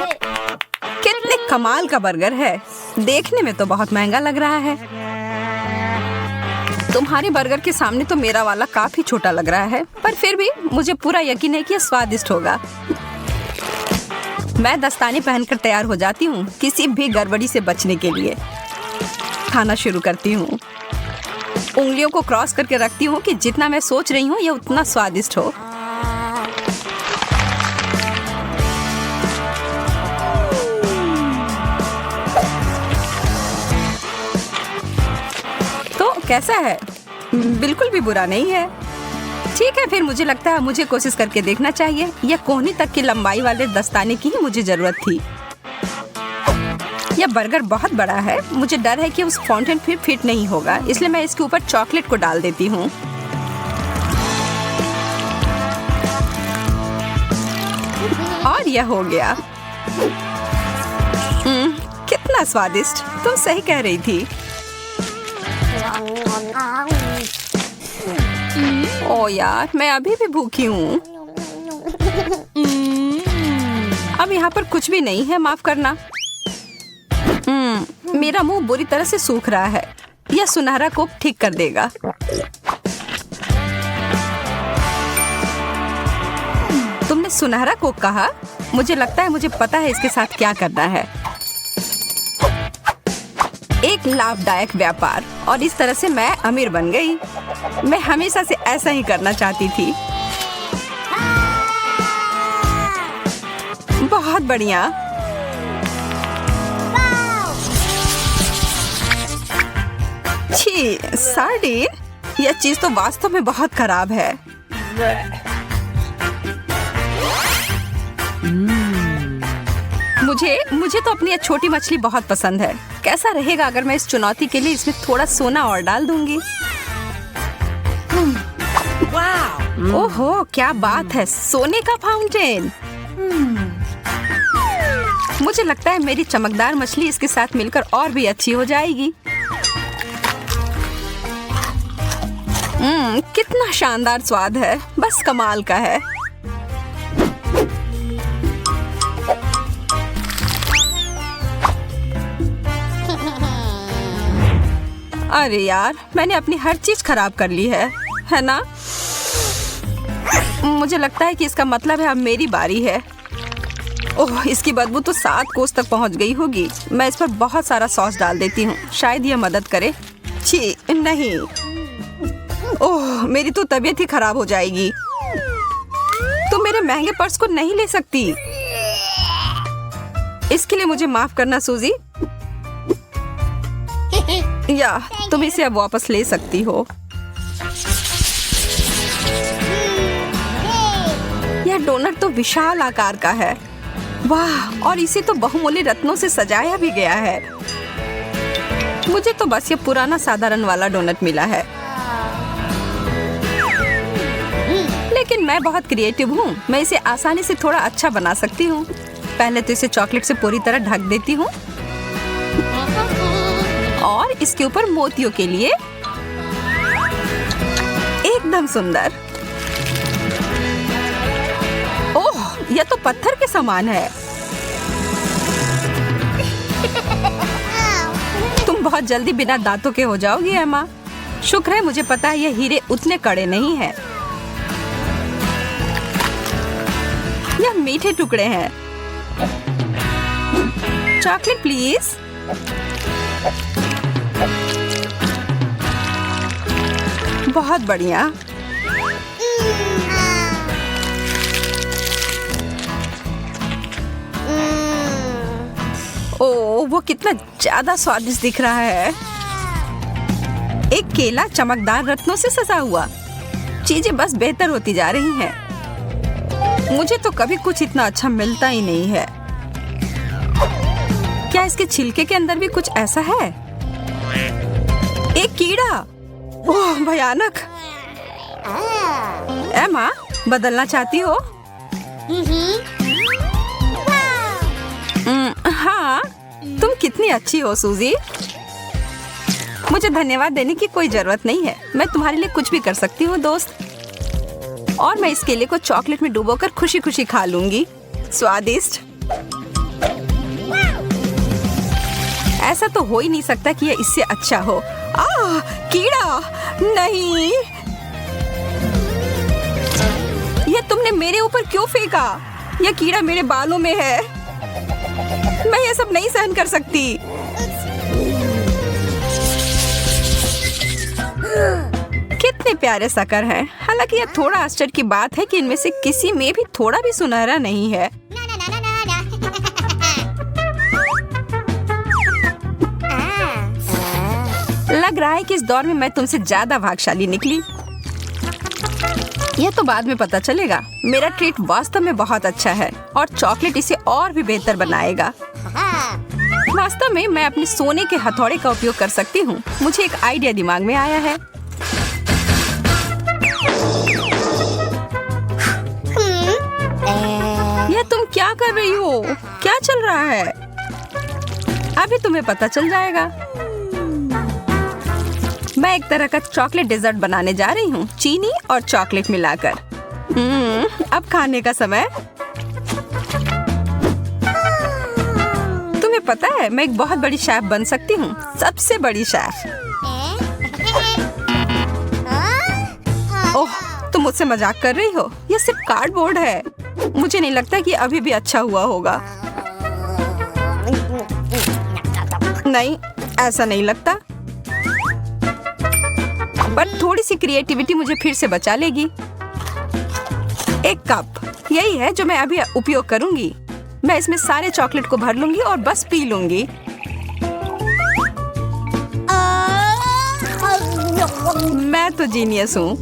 कितने कमाल का बर्गर है। देखने में तो बहुत महंगा लग रहा है। तुम्हारे बर्गर के सामने तो मेरा वाला काफी छोटा लग रहा है, पर फिर भी मुझे पूरा यकीन है कि यह स्वादिष्ट होगा। मैं दस्ताने पहनकर तैयार हो जाती हूँ किसी भी गड़बड़ी से बचने के लिए। खाना शुरू करती हूँ। उंगलियों को क्रॉस करके रखती हूँ कि जितना मैं सोच रही हूँ यह उतना स्वादिष्ट हो। तो कैसा है? बिल्कुल भी बुरा नहीं है। ठीक है, फिर मुझे लगता है मुझे कोशिश करके देखना चाहिए। यह कोहनी तक की लंबाई वाले दस्ताने की ही मुझे जरूरत थी। यह बर्गर बहुत बड़ा है। मुझे डर है कि उस फाउंटेन फिर फिट नहीं होगा, इसलिए मैं इसके ऊपर चॉकलेट को डाल देती हूँ। और यह हो गया। कितना स्वादिष्ट। तुम सही कह रही थी। ओ यार, मैं अभी भी भूखी हूँ। अब यहाँ पर कुछ भी नहीं है, माफ करना। मेरा मुंह बुरी तरह से सूख रहा है। यह सुनहरा कोक ठीक कर देगा। तुमने सुनहरा कोक कहा? मुझे लगता है मुझे पता है इसके साथ क्या करना है। एक लाभदायक व्यापार, और इस तरह से मैं अमीर बन गई। मैं हमेशा से ऐसा ही करना चाहती थी। बहुत बढ़िया। छी, सार्डिन। यह चीज तो वास्तव में बहुत खराब है। मुझे तो अपनी यह छोटी मछली बहुत पसंद है। कैसा रहेगा अगर मैं इस चुनौती के लिए इसमें थोड़ा सोना और डाल दूंगी? ओहो, क्या बात है, सोने का फाउंटेन। मुझे लगता है मेरी चमकदार मछली इसके साथ मिलकर और भी अच्छी हो जाएगी। कितना शानदार स्वाद है, बस कमाल का है। अरे यार, मैंने अपनी हर चीज खराब कर ली है ना? मुझे लगता है कि इसका मतलब है अब मेरी बारी है। ओह, इसकी बदबू तो 7 कोस तक पहुंच गई होगी। मैं इस पर बहुत सारा सॉस डाल देती हूँ, शायद यह मदद करे। छी, नहीं। ओह, मेरी तो तबीयत ही खराब हो जाएगी। तुम मेरे महंगे पर्स को नहीं ले सकती। इसके लिए मुझे माफ करना सूजी। या तुम इसे अब वापस ले सकती हो। यह डोनट तो विशाल आकार का है। वाह, और इसे तो बहुमूल्य रत्नों से सजाया भी गया है। मुझे तो बस ये पुराना साधारण वाला डोनट मिला है। लेकिन मैं बहुत क्रिएटिव हूँ। मैं इसे आसानी से थोड़ा अच्छा बना सकती हूँ। पहले तो इसे चॉकलेट से पूरी तरह ढक देती हूँ और इसके ऊपर मोतियों के लिए एकदम सुंदर। ओह, यह तो पत्थर के समान है। तुम बहुत जल्दी बिना दांतों के हो जाओगी एमा। शुक्र है मुझे पता है ये हीरे उतने कड़े नहीं हैं। यह मीठे टुकड़े हैं। Chocolate please. बहुत बढ़िया। ओह, वो कितना ज्यादा स्वादिष्ट दिख रहा है। एक केला चमकदार रत्नों से सजा हुआ। चीजें बस बेहतर होती जा रही हैं। मुझे तो कभी कुछ इतना अच्छा मिलता ही नहीं है। क्या इसके छिलके के अंदर भी कुछ ऐसा है? एक कीड़ा। ओह, भयानक। एमा, बदलना चाहती हो? हाँ, तुम कितनी अच्छी हो सूजी। मुझे धन्यवाद देने की कोई जरूरत नहीं है। मैं तुम्हारे लिए कुछ भी कर सकती हूँ दोस्त। और मैं इस केले को चॉकलेट में डुबोकर खुशी खुशी खा लूंगी। स्वादिष्ट। ऐसा तो हो ही नहीं सकता कि ये इससे अच्छा हो। कीड़ा! नहीं, ये तुमने मेरे ऊपर क्यों फेंका? यह कीड़ा मेरे बालों में है। मैं ये सब नहीं सहन कर सकती। कितने प्यारे शक्कर हैं। हालांकि यह थोड़ा आश्चर्य की बात है कि इनमें से किसी में भी थोड़ा भी सुनहरा नहीं है। लग रहा है कि इस दौर में मैं तुमसे ज्यादा भाग्यशाली निकली। यह तो बाद में पता चलेगा। मेरा ट्रीट वास्तव में बहुत अच्छा है और चॉकलेट इसे और भी बेहतर बनाएगा। वास्तव में मैं अपने सोने के हथौड़े का उपयोग कर सकती हूँ। मुझे एक आइडिया दिमाग में आया है। यह तुम क्या कर रही हो? क्या चल रहा है? अभी तुम्हें पता चल जाएगा। मैं एक तरह का चॉकलेट डेजर्ट बनाने जा रही हूँ, चीनी और चॉकलेट मिलाकर। अब खाने का समय। तुम्हें पता है मैं एक बहुत बड़ी शेफ बन सकती हूँ, सबसे बड़ी शेफ। ओह, तुम मुझसे मजाक कर रही हो? यह सिर्फ कार्डबोर्ड है। मुझे नहीं लगता कि अभी भी अच्छा हुआ होगा। नहीं, ऐसा नहीं लगता। बट थोड़ी सी क्रिएटिविटी मुझे फिर से बचा लेगी। एक कप, यही है जो मैं अभी उपयोग करूंगी। मैं इसमें सारे चॉकलेट को भर लूंगी और बस पी लूंगी। मैं तो जीनियस हूँ।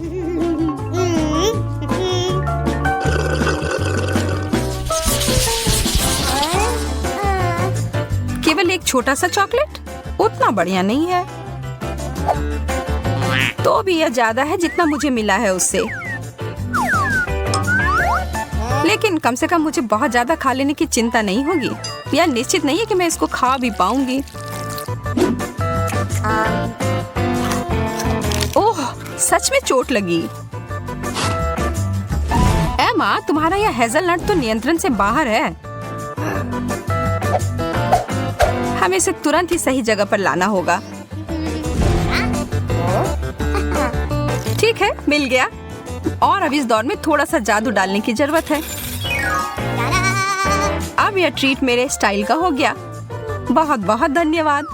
केवल एक छोटा सा चॉकलेट उतना बढ़िया नहीं है। तो भी यह ज्यादा है जितना मुझे मिला है उससे। लेकिन कम से कम मुझे बहुत ज्यादा खा लेने की चिंता नहीं होगी। यह निश्चित नहीं है कि मैं इसको खा भी पाऊंगी। ओह, सच में चोट लगी। एमा, तुम्हारा यह हेज़लनट तो नियंत्रण से बाहर है। हमें इसे तुरंत ही सही जगह पर लाना होगा। ठीक है, मिल गया। और अब इस दौर में थोड़ा सा जादू डालने की जरूरत है। अब यह ट्रीट मेरे स्टाइल का हो गया। बहुत बहुत धन्यवाद।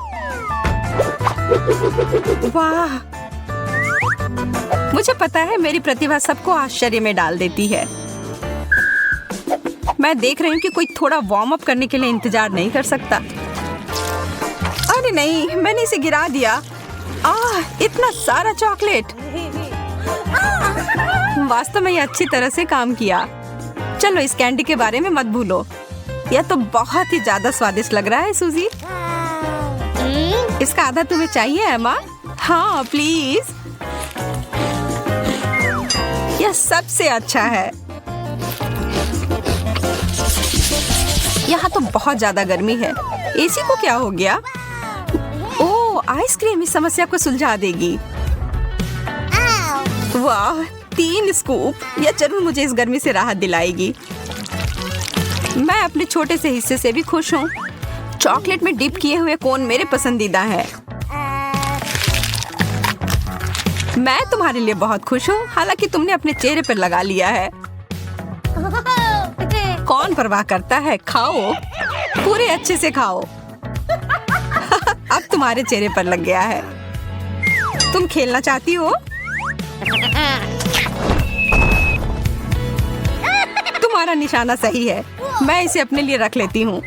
वाह, मुझे पता है मेरी प्रतिभा सबको आश्चर्य में डाल देती है। मैं देख रही हूँ कि कोई थोड़ा वार्म अप करने के लिए इंतजार नहीं कर सकता। अरे नहीं, मैंने इसे गिरा दिया। इतना सारा चॉकलेट। वास्तव में ये अच्छी तरह से काम किया। चलो, इस कैंडी के बारे में मत भूलो। यह तो बहुत ही ज्यादा स्वादिष्ट लग रहा है सूजी। इसका आधा तुम्हें चाहिए एमा? हाँ प्लीज। यह सबसे अच्छा है। यहाँ तो बहुत ज्यादा गर्मी है। एसी को क्या हो गया? ओह, आइसक्रीम इस समस्या को सुलझा देगी। वाह, 3 स्कूप। यह जरूर मुझे इस गर्मी से राहत दिलाएगी। मैं अपने छोटे से हिस्से से भी खुश हूँ। चॉकलेट में डिप किए हुए कोन मेरे पसंदीदा हैं। मैं तुम्हारे लिए बहुत खुश हूँ। हालांकि तुमने अपने चेहरे पर लगा लिया है। कौन परवाह करता है? खाओ, पूरे अच्छे से खाओ। अब तुम्हारे चेहरे पर लग गया है। तुम खेलना चाहती हो? तुम्हारा निशाना सही है। मैं इसे अपने लिए रख लेती हूँ।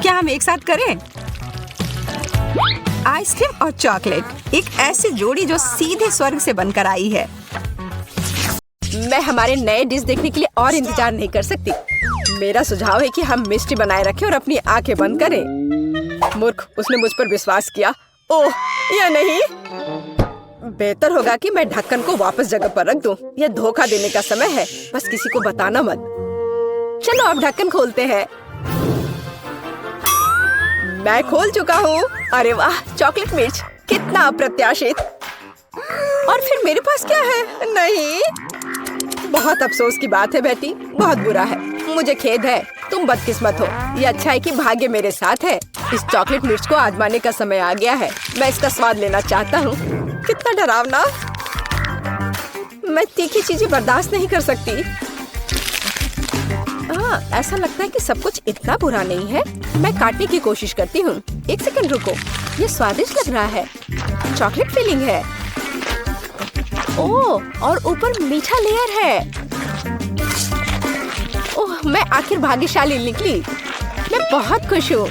क्या हम एक साथ करें? आइसक्रीम और चॉकलेट, एक ऐसी जोड़ी जो सीधे स्वर्ग से बनकर आई है। मैं हमारे नए डिश देखने के लिए और इंतजार नहीं कर सकती। मेरा सुझाव है कि हम मिष्टी बनाए रखें और अपनी आंखें बंद करें। मूर्ख, उसने मुझ पर विश्वास किया। ओह, या नहीं। बेहतर होगा कि मैं ढक्कन को वापस जगह पर रख दूं। यह धोखा देने का समय है। बस किसी को बताना मत। चलो अब ढक्कन खोलते हैं। मैं खोल चुका हूँ। अरे वाह, चॉकलेट मिर्च, कितना अप्रत्याशित। और फिर मेरे पास क्या है? नहीं, बहुत अफसोस की बात है बेटी, बहुत बुरा है। मुझे खेद है, तुम बदकिस्मत हो। ये अच्छा है कि भाग्य मेरे साथ है। इस चॉकलेट मिर्च को आजमाने का समय आ गया है। मैं इसका स्वाद लेना चाहता हूँ। कितना डरावना। मैं तीखी चीजें बर्दाश्त नहीं कर सकती। ऐसा लगता है कि सब कुछ इतना बुरा नहीं है। मैं काटने की कोशिश करती हूँ। एक सेकंड रुको, ये स्वादिष्ट लग रहा है। चॉकलेट फिलिंग है। ओह, और ऊपर मीठा लेयर है। ओह, मैं आखिर भाग्यशाली निकली। मैं बहुत खुश हूँ।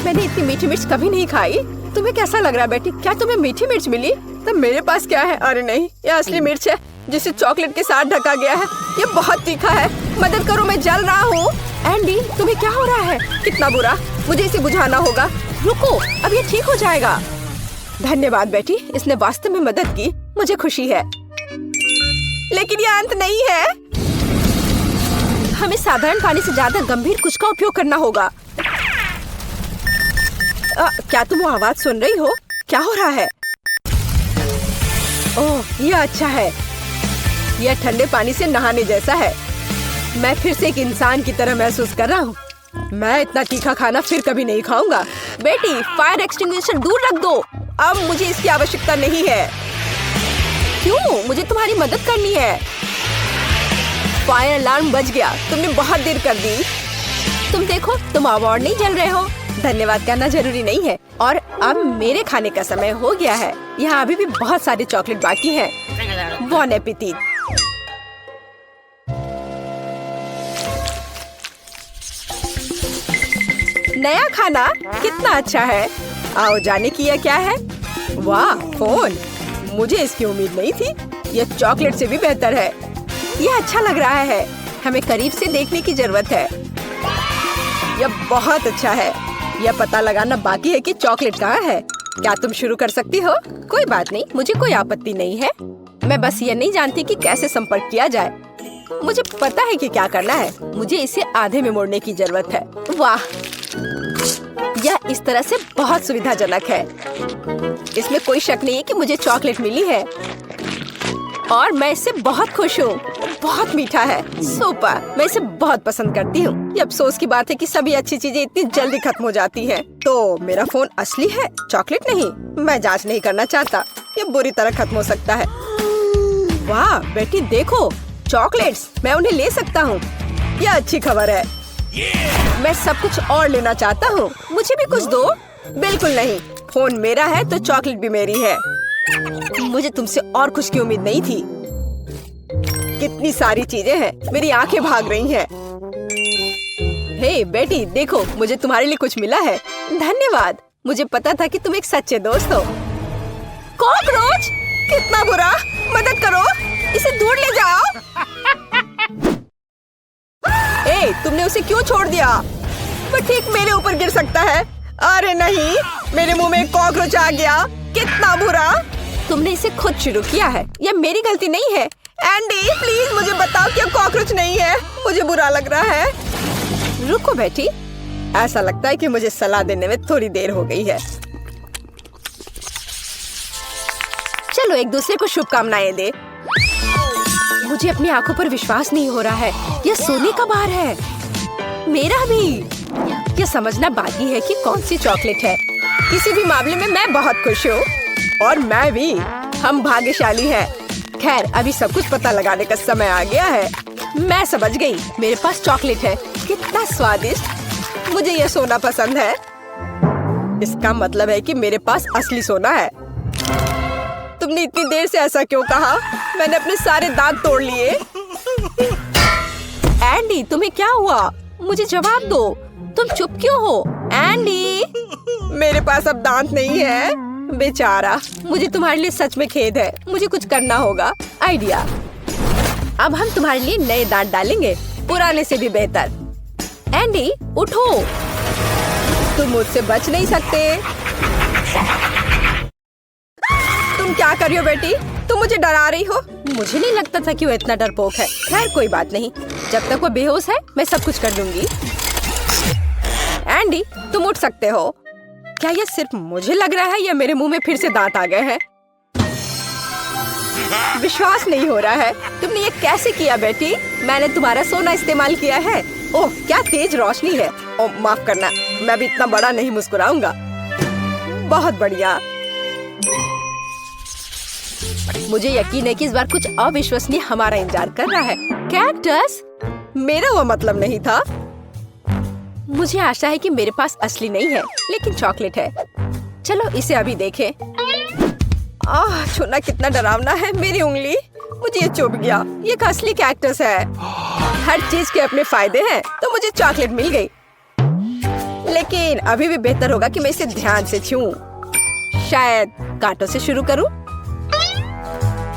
मैंने इतनी मीठी मिर्च कभी नहीं खाई। तुम्हें कैसा लग रहा है बेटी? क्या तुम्हें मीठी मिर्च मिली? तो मेरे पास क्या है? अरे नहीं, ये असली मिर्च है जिसे चॉकलेट के साथ ढका गया है। ये बहुत तीखा है। मदद करो, मैं जल रहा हूँ। एंडी, तुम्हें क्या हो रहा है? कितना बुरा। मुझे इसे बुझाना होगा। रुको, अब ये ठीक हो जाएगा। धन्यवाद बेटी, इसने वास्तव में मदद की। मुझे खुशी है। लेकिन ये अंत नहीं है। हमें साधारण पानी से ज्यादा गंभीर कुछ का उपयोग करना होगा। क्या तुम वो आवाज सुन रही हो? क्या हो रहा है? ओह, ये अच्छा है। यह ठंडे पानी से नहाने जैसा है। मैं फिर से एक इंसान की तरह महसूस कर रहा हूँ। मैं इतना तीखा खाना फिर कभी नहीं खाऊंगा। बेटी, फायर एक्सटिंग्विशर दूर रख दो। अब मुझे इसकी आवश्यकता नहीं है। क्यों? मुझे तुम्हारी मदद करनी है। फायर अलार्म बज गया। तुमने बहुत देर कर दी। तुम देखो, तुम अवार्ड नहीं जल रहे हो। धन्यवाद करना जरूरी नहीं है। और अब मेरे खाने का समय हो गया है। यहाँ अभी भी बहुत सारे चॉकलेट बाकी हैं। बॉन एपेटिट। नया खाना कितना अच्छा है। आओ जाने की यह क्या है? वाह, फोन। मुझे इसकी उम्मीद नहीं थी। यह चॉकलेट से भी बेहतर है। यह अच्छा लग रहा है। हमें करीब से देखने की जरूरत है। यह बहुत अच्छा है। यह पता लगाना बाकी है कि चॉकलेट कहाँ है। क्या तुम शुरू कर सकती हो? कोई बात नहीं, मुझे कोई आपत्ति नहीं है। मैं बस ये नहीं जानती कि कैसे संपर्क किया जाए। मुझे पता है कि क्या करना है। मुझे इसे आधे में मोड़ने की जरूरत है। वाह, यह इस तरह से बहुत सुविधाजनक है। इसमें कोई शक नहीं है कि मुझे चॉकलेट मिली है और मैं इससे बहुत खुश हूँ। बहुत मीठा है। सुपर, मैं इसे बहुत पसंद करती हूँ। ये अफसोस की बात है कि सभी अच्छी चीजें इतनी जल्दी खत्म हो जाती हैं। तो मेरा फोन असली है, चॉकलेट नहीं। मैं जांच नहीं करना चाहता। ये बुरी तरह खत्म हो सकता है। वाह बेटी, देखो चॉकलेट्स। मैं उन्हें ले सकता हूँ। यह अच्छी खबर है। मैं सब कुछ और लेना चाहता हूँ। मुझे भी कुछ दो। बिल्कुल नहीं, फोन मेरा है तो चॉकलेट भी मेरी है। मुझे तुमसे और कुछ की उम्मीद नहीं थी। कितनी सारी चीजें हैं। मेरी आंखें भाग रही हैं। हे बेटी, देखो मुझे तुम्हारे लिए कुछ मिला है। धन्यवाद। मुझे पता था कि तुम एक सच्चे दोस्त हो। कॉकरोच, कितना बुरा। मदद करो, इसे दूर ले जाओ। तुमने उसे क्यों छोड़ दिया? वो ठीक मेरे ऊपर गिर सकता है। अरे नहीं, मेरे मुंह में एक कॉकरोच आ गया। कितना बुरा। तुमने इसे खुद शुरू किया है। यह मेरी गलती नहीं है। एंडी, प्लीज मुझे बताओ कि कॉकरोच नहीं है। मुझे बुरा लग रहा है। रुको बेटी, ऐसा लगता है कि मुझे सलाह देने में थोड़ी देर हो गई है। चलो एक दूसरे को शुभकामनाएं दे। मुझे अपनी आंखों पर विश्वास नहीं हो रहा है। यह सोने का बार है। मेरा भी। यह समझना बाकी है कि कौन सी चॉकलेट है। किसी भी मामले में मैं बहुत खुश हूँ। और मैं भी। हम भाग्यशाली हैं। खैर, अभी सब कुछ पता लगाने का समय आ गया है। मैं समझ गई। मेरे पास चॉकलेट है। कितना स्वादिष्ट। मुझे यह सोना पसंद है। इसका मतलब है कि मेरे पास असली सोना है। तुमने इतनी देर से ऐसा क्यों कहा? मैंने अपने सारे दांत तोड़ लिए। एंडी, तुम्हें क्या हुआ? मुझे जवाब दो। तुम चुप क्यों हो? एंडी, मेरे पास अब दांत नहीं है। बेचारा, मुझे तुम्हारे लिए सच में खेद है। मुझे कुछ करना होगा। आइडिया। अब हम तुम्हारे लिए नए दांत डालेंगे, पुराने से भी बेहतर। एंडी, उठो। तुम मुझसे बच नहीं सकते। तुम क्या कर रही हो बेटी? तुम मुझे डरा रही हो। मुझे नहीं लगता था कि वो इतना डरपोक है। खैर कोई बात नहीं, जब तक वो बेहोश है मैं सब कुछ कर दूंगी। एंडी, तुम उठ सकते हो। क्या यह सिर्फ मुझे लग रहा है या मेरे मुंह में फिर से दांत आ गए हैं? विश्वास नहीं हो रहा है। तुमने ये कैसे किया बेटी? मैंने तुम्हारा सोना इस्तेमाल किया है। ओह, क्या तेज रोशनी है। ओह, माफ करना, मैं भी इतना बड़ा नहीं मुस्कुराऊंगा। बहुत बढ़िया। मुझे यकीन है कि इस बार कुछ अविश्वसनीय हमारा इंतजार कर रहा है। कैक्टस? मेरा वो मतलब नहीं था। मुझे आशा है कि मेरे पास असली नहीं है, लेकिन चॉकलेट है। चलो इसे अभी देखें। छूना कितना डरावना है। मेरी उंगली, मुझे ये चुभ गया। ये एक असली कैक्टस है। हर चीज के अपने फायदे हैं, तो मुझे चॉकलेट मिल गई। लेकिन अभी भी बेहतर होगा कि मैं इसे ध्यान से छूऊं। शायद कांटों से शुरू करूं।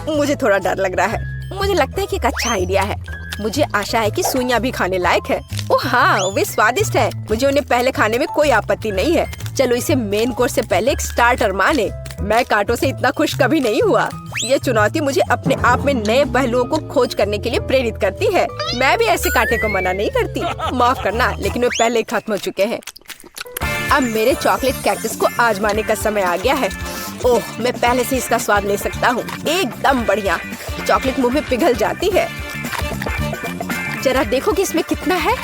मुझे थोड़ा डर लग रहा है। मुझे लगता है कि एक अच्छा आइडिया है। मुझे आशा है कि सुइयां भी खाने लायक है। ओह हाँ, वे स्वादिष्ट है। मुझे उन्हें पहले खाने में कोई आपत्ति नहीं है। चलो इसे मेन कोर्स से पहले एक स्टार्टर माने। मैं कांटों से इतना खुश कभी नहीं हुआ। ये चुनौती मुझे अपने आप में नए पहलुओं को खोज करने के लिए प्रेरित करती है। मैं भी ऐसे कांटे को मना नहीं करती। माफ करना, लेकिन वे पहले ही खत्म हो चुके हैं। अब मेरे चॉकलेट कैक्टस को आजमाने का समय आ गया है। ओह, मैं पहले से इसका स्वाद ले सकता हूँ। एकदम बढ़िया। चॉकलेट मुंह में पिघल जाती है। जरा देखो कि इसमें कितना है।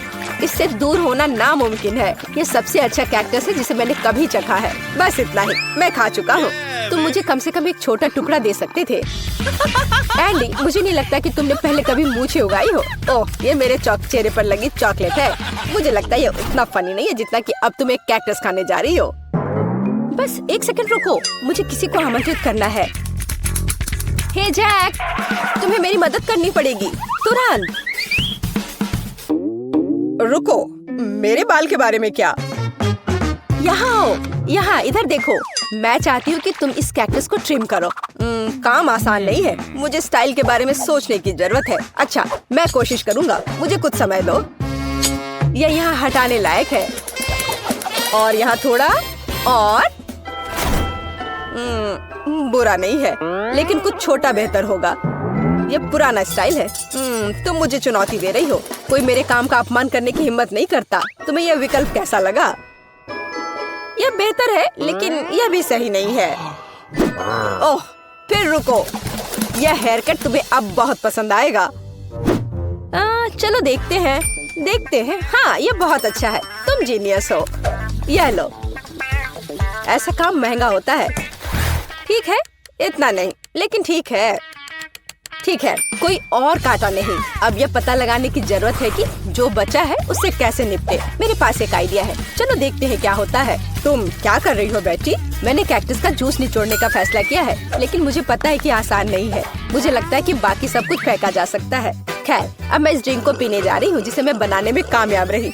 इससे दूर होना नामुमकिन है। ये सबसे अच्छा कैक्टस है जिसे मैंने कभी चखा है। बस इतना ही, मैं खा चुका हूँ। तुम मुझे कम से कम एक छोटा टुकड़ा दे सकते थे। एंडी, मुझे नहीं लगता कि तुमने पहले कभी मूछें उगाई हो। ओह, ये मेरे चेहरे पर लगी चॉकलेट है। मुझे लगता है ये उतना फनी नहीं है जितना कि अब तुम एक कैक्टस खाने जा रही हो। बस एक सेकंड रुको, मुझे किसी को आमंत्रित करना है। हे जैक, तुम्हें मेरी मदद करनी पड़ेगी तुरंत। रुको, मेरे बाल के बारे में क्या? यहाँ आओ, यहाँ इधर देखो। मैं चाहती हूँ कि तुम इस कैक्टस को ट्रिम करो। काम आसान नहीं है। मुझे स्टाइल के बारे में सोचने की जरूरत है। अच्छा, मैं कोशिश करूँगा। मुझे कुछ समय दो। यह यहाँ हटाने लायक है। और यहाँ थोड़ा और। बुरा नहीं है, लेकिन कुछ छोटा बेहतर होगा। ये पुराना स्टाइल है। तुम मुझे चुनौती दे रही हो। कोई मेरे काम का अपमान करने की हिम्मत नहीं करता। तुम्हें यह विकल्प कैसा लगा? यह बेहतर है, लेकिन यह भी सही नहीं है। ओह, फिर रुको। यह हेयर कट तुम्हें अब बहुत पसंद आएगा। चलो देखते हैं। हाँ, यह बहुत अच्छा है। तुम जीनियस हो। यह लो। ऐसा काम महंगा होता है। ठीक है, इतना नहीं, लेकिन ठीक है, कोई और कांटा नहीं। अब यह पता लगाने की जरूरत है कि जो बचा है उससे कैसे निपटे। मेरे पास एक आइडिया है। चलो देखते हैं क्या होता है। तुम क्या कर रही हो बेटी? मैंने कैक्टस का जूस निचोड़ने का फैसला किया है, लेकिन मुझे पता है कि आसान नहीं है। मुझे लगता है कि बाकी सब कुछ फेंका जा सकता है। खैर, अब मैं इस ड्रिंक को पीने जा रही हूँ जिसे मैं बनाने में कामयाब रही।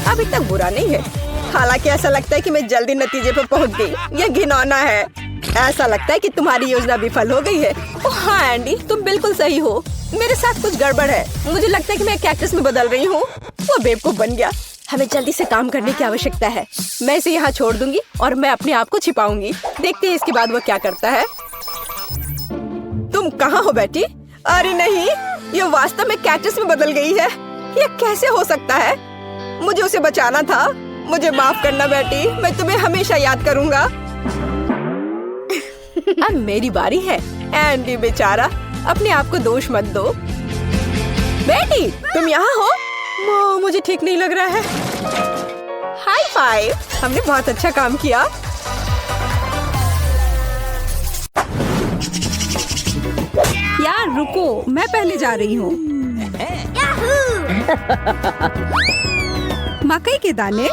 अब इतना बुरा नहीं है। हालांकि ऐसा लगता है कि मैं जल्दी नतीजे पर पहुँच गई। यह घिनौना है। ऐसा लगता है कि तुम्हारी योजना विफल हो गई है। ओह हाँ एंडी, तुम बिल्कुल सही हो। मेरे साथ कुछ गड़बड़ है। मुझे लगता है कि मैं कैक्टस में बदल रही हूँ। वो बेवकूफ बन गया। हमें जल्दी से काम करने की आवश्यकता है। मैं इसे यहाँ छोड़ दूंगी और मैं अपने आप को छिपाऊंगी। देखते हैं इसके बाद वो क्या करता है। तुम कहाँ हो बेटी? अरे नहीं, ये वास्तव में कैक्टस में बदल गई है। ये कैसे हो सकता है? मुझे उसे बचाना था। मुझे माफ करना बेटी, मैं तुम्हें हमेशा याद करूँगा। अब मेरी बारी है। एंडी बेचारा, अपने आप को दोष मत दो। बेटी, तुम यहाँ हो? मुझे ठीक नहीं लग रहा है। हाई फाइव, हमने बहुत अच्छा काम किया। यार रुको, मैं पहले जा रही हूँ। मकई के दाने?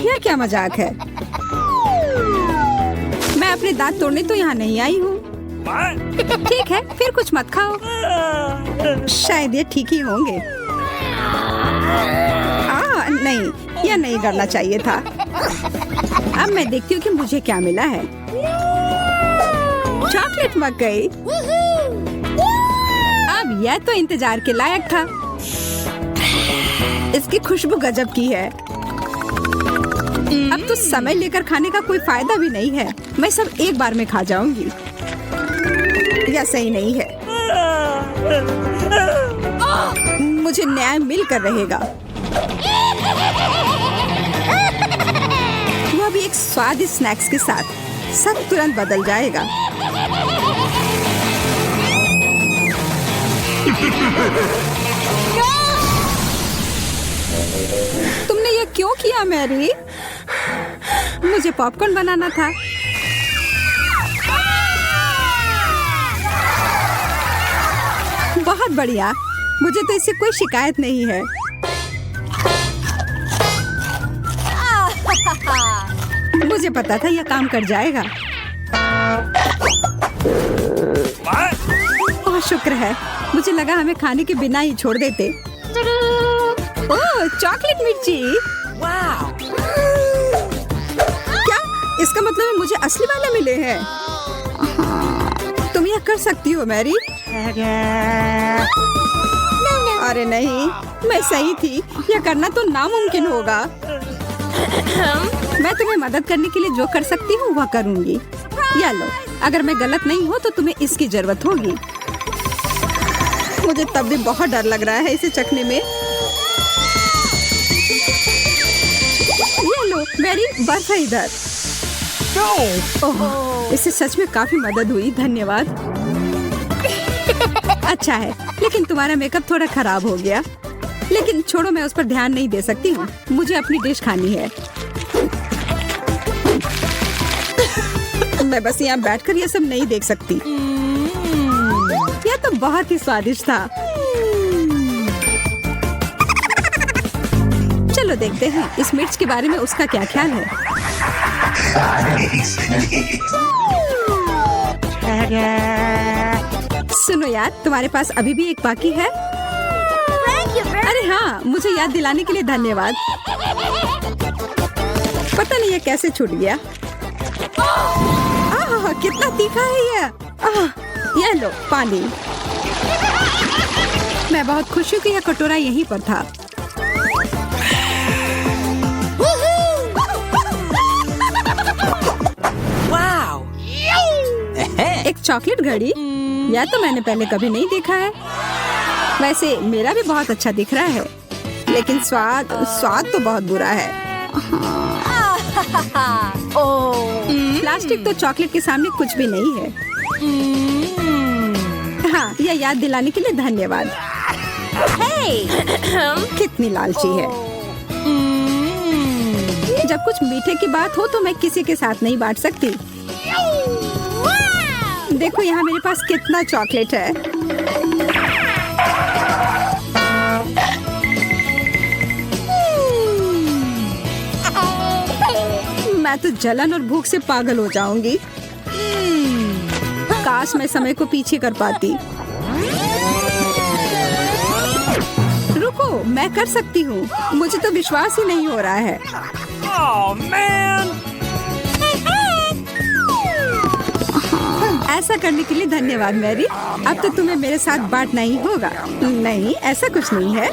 यह क्या मजाक है? मैं अपने दांत तोड़ने तो यहाँ नहीं आई हूँ। ठीक है, फिर कुछ मत खाओ। शायद ये ठीक ही होंगे। नहीं, यह नहीं करना चाहिए था। अब मैं देखती हूँ कि मुझे क्या मिला है। चॉकलेट मकई। अब यह तो इंतजार के लायक था। इसकी खुशबू गजब की है। अब तो समय लेकर खाने का कोई फायदा भी नहीं है। मैं सब एक बार में खा जाऊंगी। यह सही नहीं है। मुझे न्याय मिलकर रहेगा। वह भी एक स्वादिष्ट स्नैक्स के साथ। सब तुरंत बदल जाएगा। तुमने ये क्यों किया मैरी? मुझे पॉपकॉर्न बनाना था। बहुत बढ़िया, मुझे तो इससे कोई शिकायत नहीं है। मुझे पता था यह काम कर जाएगा। ओह शुक्र है, मुझे लगा हमें खाने के बिना ही छोड़ देते। ओह चॉकलेट मिर्ची, क्या इसका मतलब है मुझे असली वाले मिले हैं? तुम यह कर सकती हो मैरी। अरे नहीं, मैं सही थी, यह करना तो नामुमकिन होगा। मैं तुम्हें मदद करने के लिए जो कर सकती हूँ वह करूँगी। या लो, अगर मैं गलत नहीं हूँ तो तुम्हें इसकी जरूरत होगी। मुझे तब भी बहुत डर लग रहा है इसे चखने में। ये लो मैरी, बर्फ है इधर। ओह, इससे सच में काफी मदद हुई, धन्यवाद। अच्छा है, लेकिन तुम्हारा मेकअप थोड़ा खराब हो गया। लेकिन छोड़ो, मैं उस पर ध्यान नहीं दे सकती हूँ। मुझे अपनी डिश खानी है। मैं बस यहाँ बैठकर ये सब नहीं देख सकती। यह तो बहुत ही स्वादिष्ट था। चलो देखते हैं इस मिर्च के बारे में उसका क्या ख्याल है। सुनो यार, तुम्हारे पास अभी भी एक बाकी है? अरे हाँ, मुझे याद दिलाने के लिए धन्यवाद। पता नहीं ये कैसे छूट गया। कितना तीखा है ये लो पानी। मैं बहुत खुश हूँ कि यह कटोरा यहीं पर था। एक चॉकलेट घड़ी, या तो मैंने पहले कभी नहीं देखा है। वैसे मेरा भी बहुत अच्छा दिख रहा है, लेकिन स्वाद तो बहुत बुरा है। प्लास्टिक तो चॉकलेट के सामने कुछ भी नहीं है। हाँ, यह याद दिलाने के लिए धन्यवाद। कितनी लालची है। जब कुछ मीठे की बात हो तो मैं किसी के साथ नहीं बांट सकती। देखो यहाँ मेरे पास कितना चॉकलेट है। मैं तो जलन और भूख से पागल हो जाऊंगी। काश मैं समय को पीछे कर पाती। रुको, मैं कर सकती हूँ। मुझे तो विश्वास ही नहीं हो रहा है। ऐसा करने के लिए धन्यवाद मैरी। अब तो तुम्हें मेरे साथ बांटना ही होगा। नहीं, ऐसा कुछ नहीं है।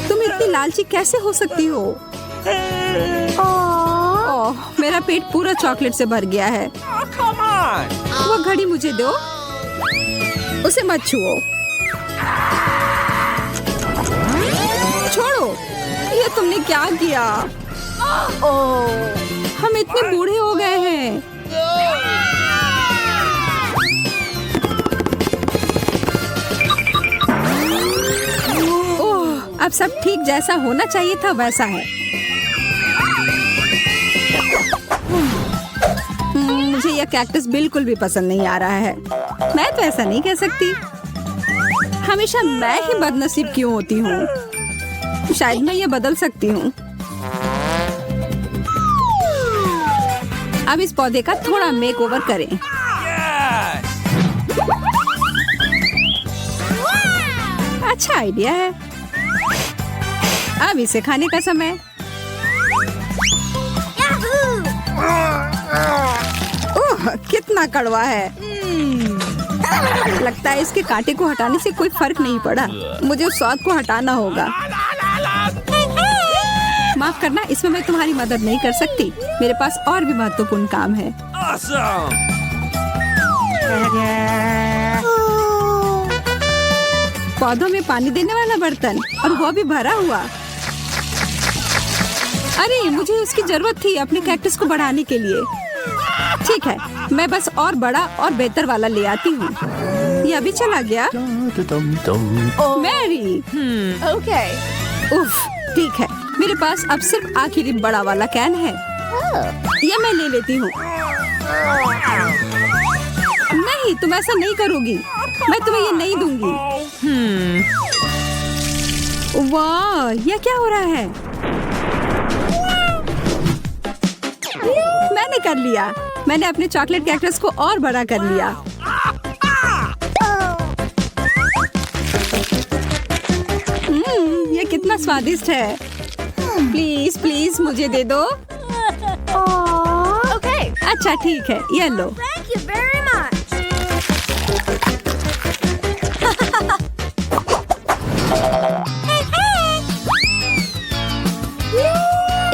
तुम इतनी लालची कैसे हो सकती हो? ओह, मेरा पेट पूरा चॉकलेट से भर गया है। वो घड़ी मुझे दो, उसे मत छुओ। छोड़ो, ये तुमने क्या किया? हम इतने बूढ़े हो गए हैं। ओह, अब सब ठीक जैसा होना चाहिए था वैसा है। मुझे यह कैक्टस बिल्कुल भी पसंद नहीं आ रहा है। मैं तो ऐसा नहीं कह सकती। हमेशा मैं ही बदनसीब क्यों होती हूँ? शायद मैं ये बदल सकती हूँ। अब इस पौधे का थोड़ा मेकओवर करें। अच्छा आइडिया है। अब इसे खाने का समय। ओह, कितना कड़वा है। लगता है इसके कांटे को हटाने से कोई फर्क नहीं पड़ा। मुझे उस स्वाद को हटाना होगा। माफ करना, इसमें मैं तुम्हारी मदद नहीं कर सकती। मेरे पास और भी महत्वपूर्ण काम है। पौधों में पानी देने वाला बर्तन, और वो भी भरा हुआ। अरे मुझे उसकी जरूरत थी अपने कैक्टस को बढ़ाने के लिए। ठीक है, मैं बस और बड़ा और बेहतर वाला ले आती हूँ। ये अभी चला गया। मैरी। Okay. उफ, ठीक है, मेरे पास अब सिर्फ आखिरी बड़ा वाला कैन है। ये मैं ले लेती हूँ। नहीं, तुम ऐसा नहीं करोगी। मैं तुम्हें ये नहीं दूंगी। वाह, ये क्या हो रहा है? मैंने कर लिया। मैंने अपने चॉकलेट कैक्टस को और बड़ा कर लिया। ये कितना स्वादिष्ट है। प्लीज प्लीज मुझे दे दो। Okay. अच्छा ठीक है, ये लो। Thank you very much.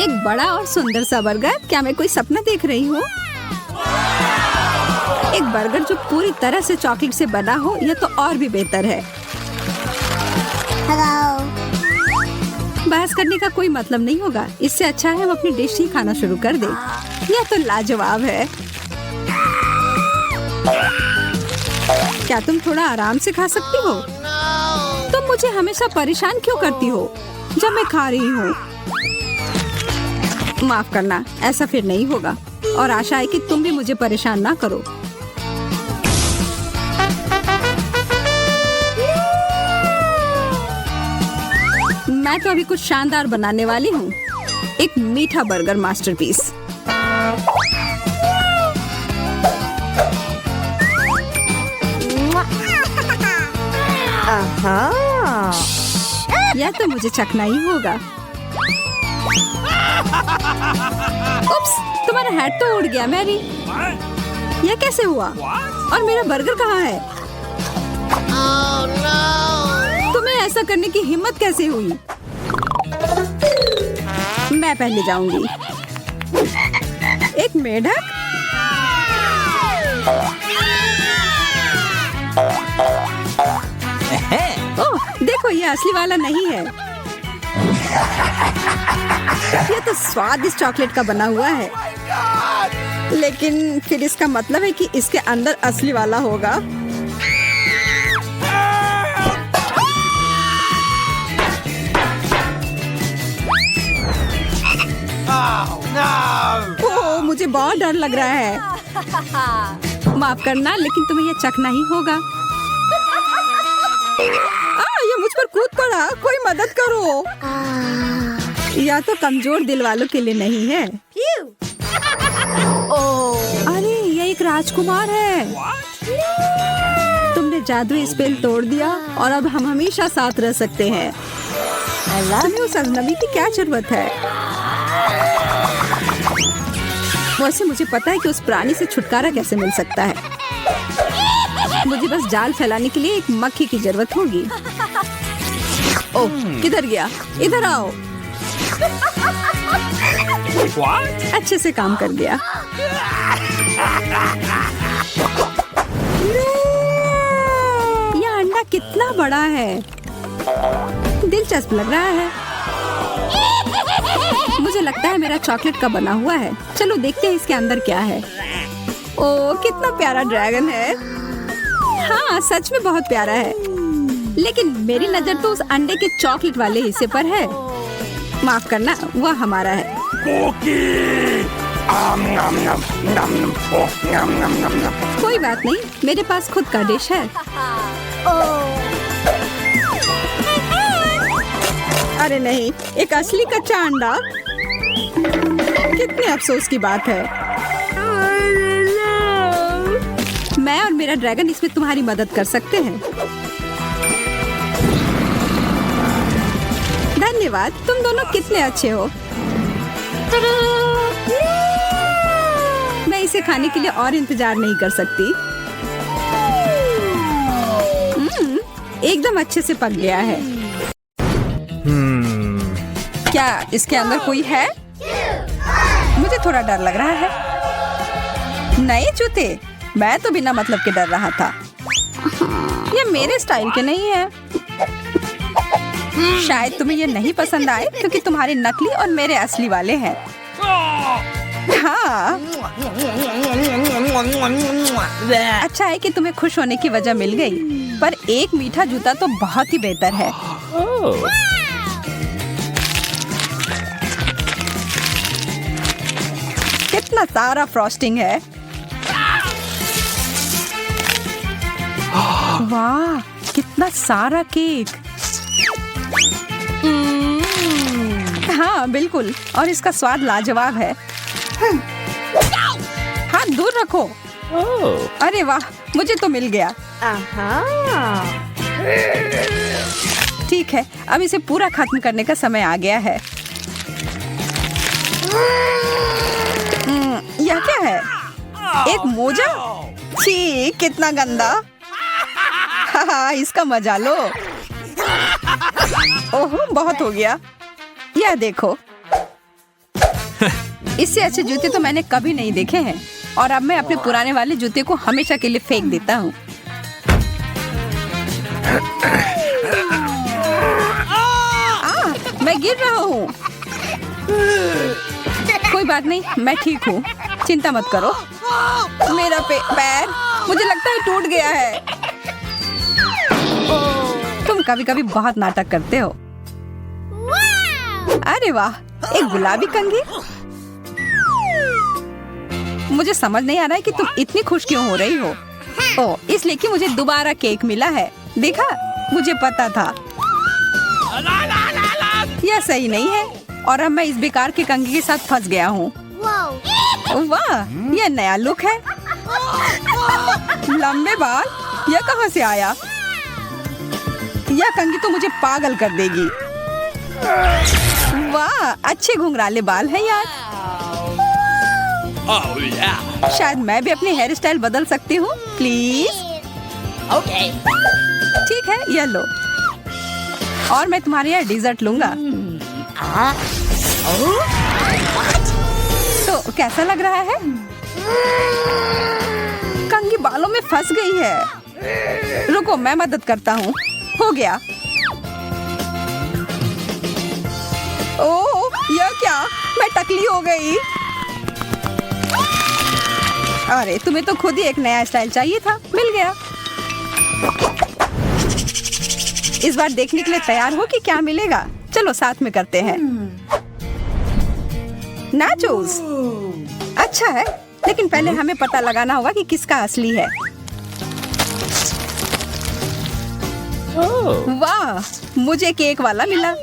एक बड़ा और सुंदर सा बर्गर। क्या मैं कोई सपना देख रही हूँ? एक बर्गर जो पूरी तरह से चॉकलेट से बना हो, यह तो और भी बेहतर है। Hello. बहस करने का कोई मतलब नहीं होगा। इससे अच्छा है हम अपनी डिश ही खाना शुरू कर दें। यह तो लाजवाब है। क्या तुम थोड़ा आराम से खा सकती हो? तुम मुझे हमेशा परेशान क्यों करती हो जब मैं खा रही हूँ? माफ करना, ऐसा फिर नहीं होगा। और आशा है कि तुम भी मुझे परेशान ना करो। मैं तो अभी कुछ शानदार बनाने वाली हूँ। एक मीठा बर्गर मास्टरपीस। यह तो मुझे चखना ही होगा। उप्स, तुम्हारा हैट तो उड़ गया मैरी। यह कैसे हुआ? और मेरा बर्गर कहाँ है? तुम्हें ऐसा करने की हिम्मत कैसे हुई? मैं पहले जाऊंगी। एक मेढक? ओह, देखो ये असली वाला नहीं है। ये तो स्वादिष्ट चॉकलेट का बना हुआ है। लेकिन फिर इसका मतलब है कि इसके अंदर असली वाला होगा। ओह, मुझे बहुत डर लग रहा है। माफ करना, लेकिन तुम्हें यह चखना ही होगा। ये मुझ पर कूद पड़ा। कोई मदद करो। या तो कमजोर दिल वालों के लिए नहीं है। अरे, ये एक राजकुमार है। तुमने जादुई स्पेल तोड़ दिया और अब हम हमेशा साथ रह सकते हैं। तुम्हें उस अजनबी की क्या जरूरत है? वैसे मुझे पता है कि उस प्राणी से छुटकारा कैसे मिल सकता है। मुझे बस जाल फैलाने के लिए एक मक्खी की जरूरत होगी। ओह, किधर गया? इधर आओ। अच्छे से काम कर गया। यह अंडा कितना बड़ा है। दिलचस्प लग रहा है। मुझे लगता है मेरा चॉकलेट का बना हुआ है। चलो देखते हैं इसके अंदर क्या है। ओह, कितना प्यारा ड्रैगन है। हाँ, सच में बहुत प्यारा है। लेकिन मेरी नजर तो उस अंडे के चॉकलेट वाले हिस्से पर है। माफ करना, वह हमारा है। कोई बात नहीं, मेरे पास खुद का डिश है। अरे नहीं, एक असली कच्चा अंडा। कितने अफसोस की बात है। मैं और मेरा ड्रैगन इसमें तुम्हारी मदद कर सकते हैं। धन्यवाद, तुम दोनों कितने अच्छे हो। मैं इसे खाने के लिए और इंतजार नहीं कर सकती। एकदम अच्छे से पक गया है। क्या इसके अंदर कोई है? मुझे थोड़ा डर लग रहा है। नए जूते? मैं तो बिना मतलब के डर रहा था। ये मेरे स्टाइल के नहीं है। शायद तुम्हें ये नहीं पसंद आए क्योंकि तुम्हारे नकली और मेरे असली वाले हैं। हाँ, अच्छा है कि तुम्हें खुश होने की वजह मिल गई, पर एक मीठा जूता तो बहुत ही बेहतर है। कितना सारा फ्रॉस्टिंग है। वाह, कितना सारा केक। हाँ बिल्कुल, और इसका स्वाद लाजवाब है। हाथ दूर रखो। अरे वाह, मुझे तो मिल गया। ठीक है, अब इसे पूरा खत्म करने का समय आ गया है। यह क्या है? एक मोजा? छी, कितना गंदा। हाँ, इसका मजा लो। ओह, बहुत हो गया। यह देखो, इससे अच्छे जूते तो मैंने कभी नहीं देखे हैं, और अब मैं अपने पुराने वाले जूते को हमेशा के लिए फेंक देता हूँ। मैं गिर रहा हूँ। कोई बात नहीं, मैं ठीक हूँ, चिंता मत करो। मेरा पैर मुझे लगता है टूट गया है। तुम कभी कभी बहुत नाटक करते हो। अरे वाह, एक गुलाबी कंघी। मुझे समझ नहीं आ रहा है कि तुम इतनी खुश क्यों हो रही हो। ओह, इसलिए कि मुझे दोबारा केक मिला है। देखा, मुझे पता था। यह सही नहीं है, और अब मैं इस बेकार के कंघी के साथ फंस गया हूँ। वाह, यह नया लुक है। लंबे बाल, यह कहाँ से आया? यह कंघी तो मुझे पागल कर देगी। वाह, अच्छे घुंघराले बाल हैं यार। शायद मैं भी अपनी हेयर स्टाइल बदल सकती हूँ, प्लीज। Okay. ठीक है, यह लो, और मैं तुम्हारे यहाँ डिजर्ट लूंगा। तो कैसा लग रहा है? कंघी बालों में फंस गई है। रुको, मैं मदद करता हूँ। हो गया। ओह, यह क्या? मैं टकली हो गई। अरे, तुम्हें तो खुद ही एक नया स्टाइल चाहिए था, मिल गया। इस बार देखने के लिए तैयार हो कि क्या मिलेगा? चलो साथ में करते हैं। नाचोस, अच्छा है, लेकिन पहले हमें पता लगाना होगा कि किसका असली है। वाह, मुझे केक वाला मिला।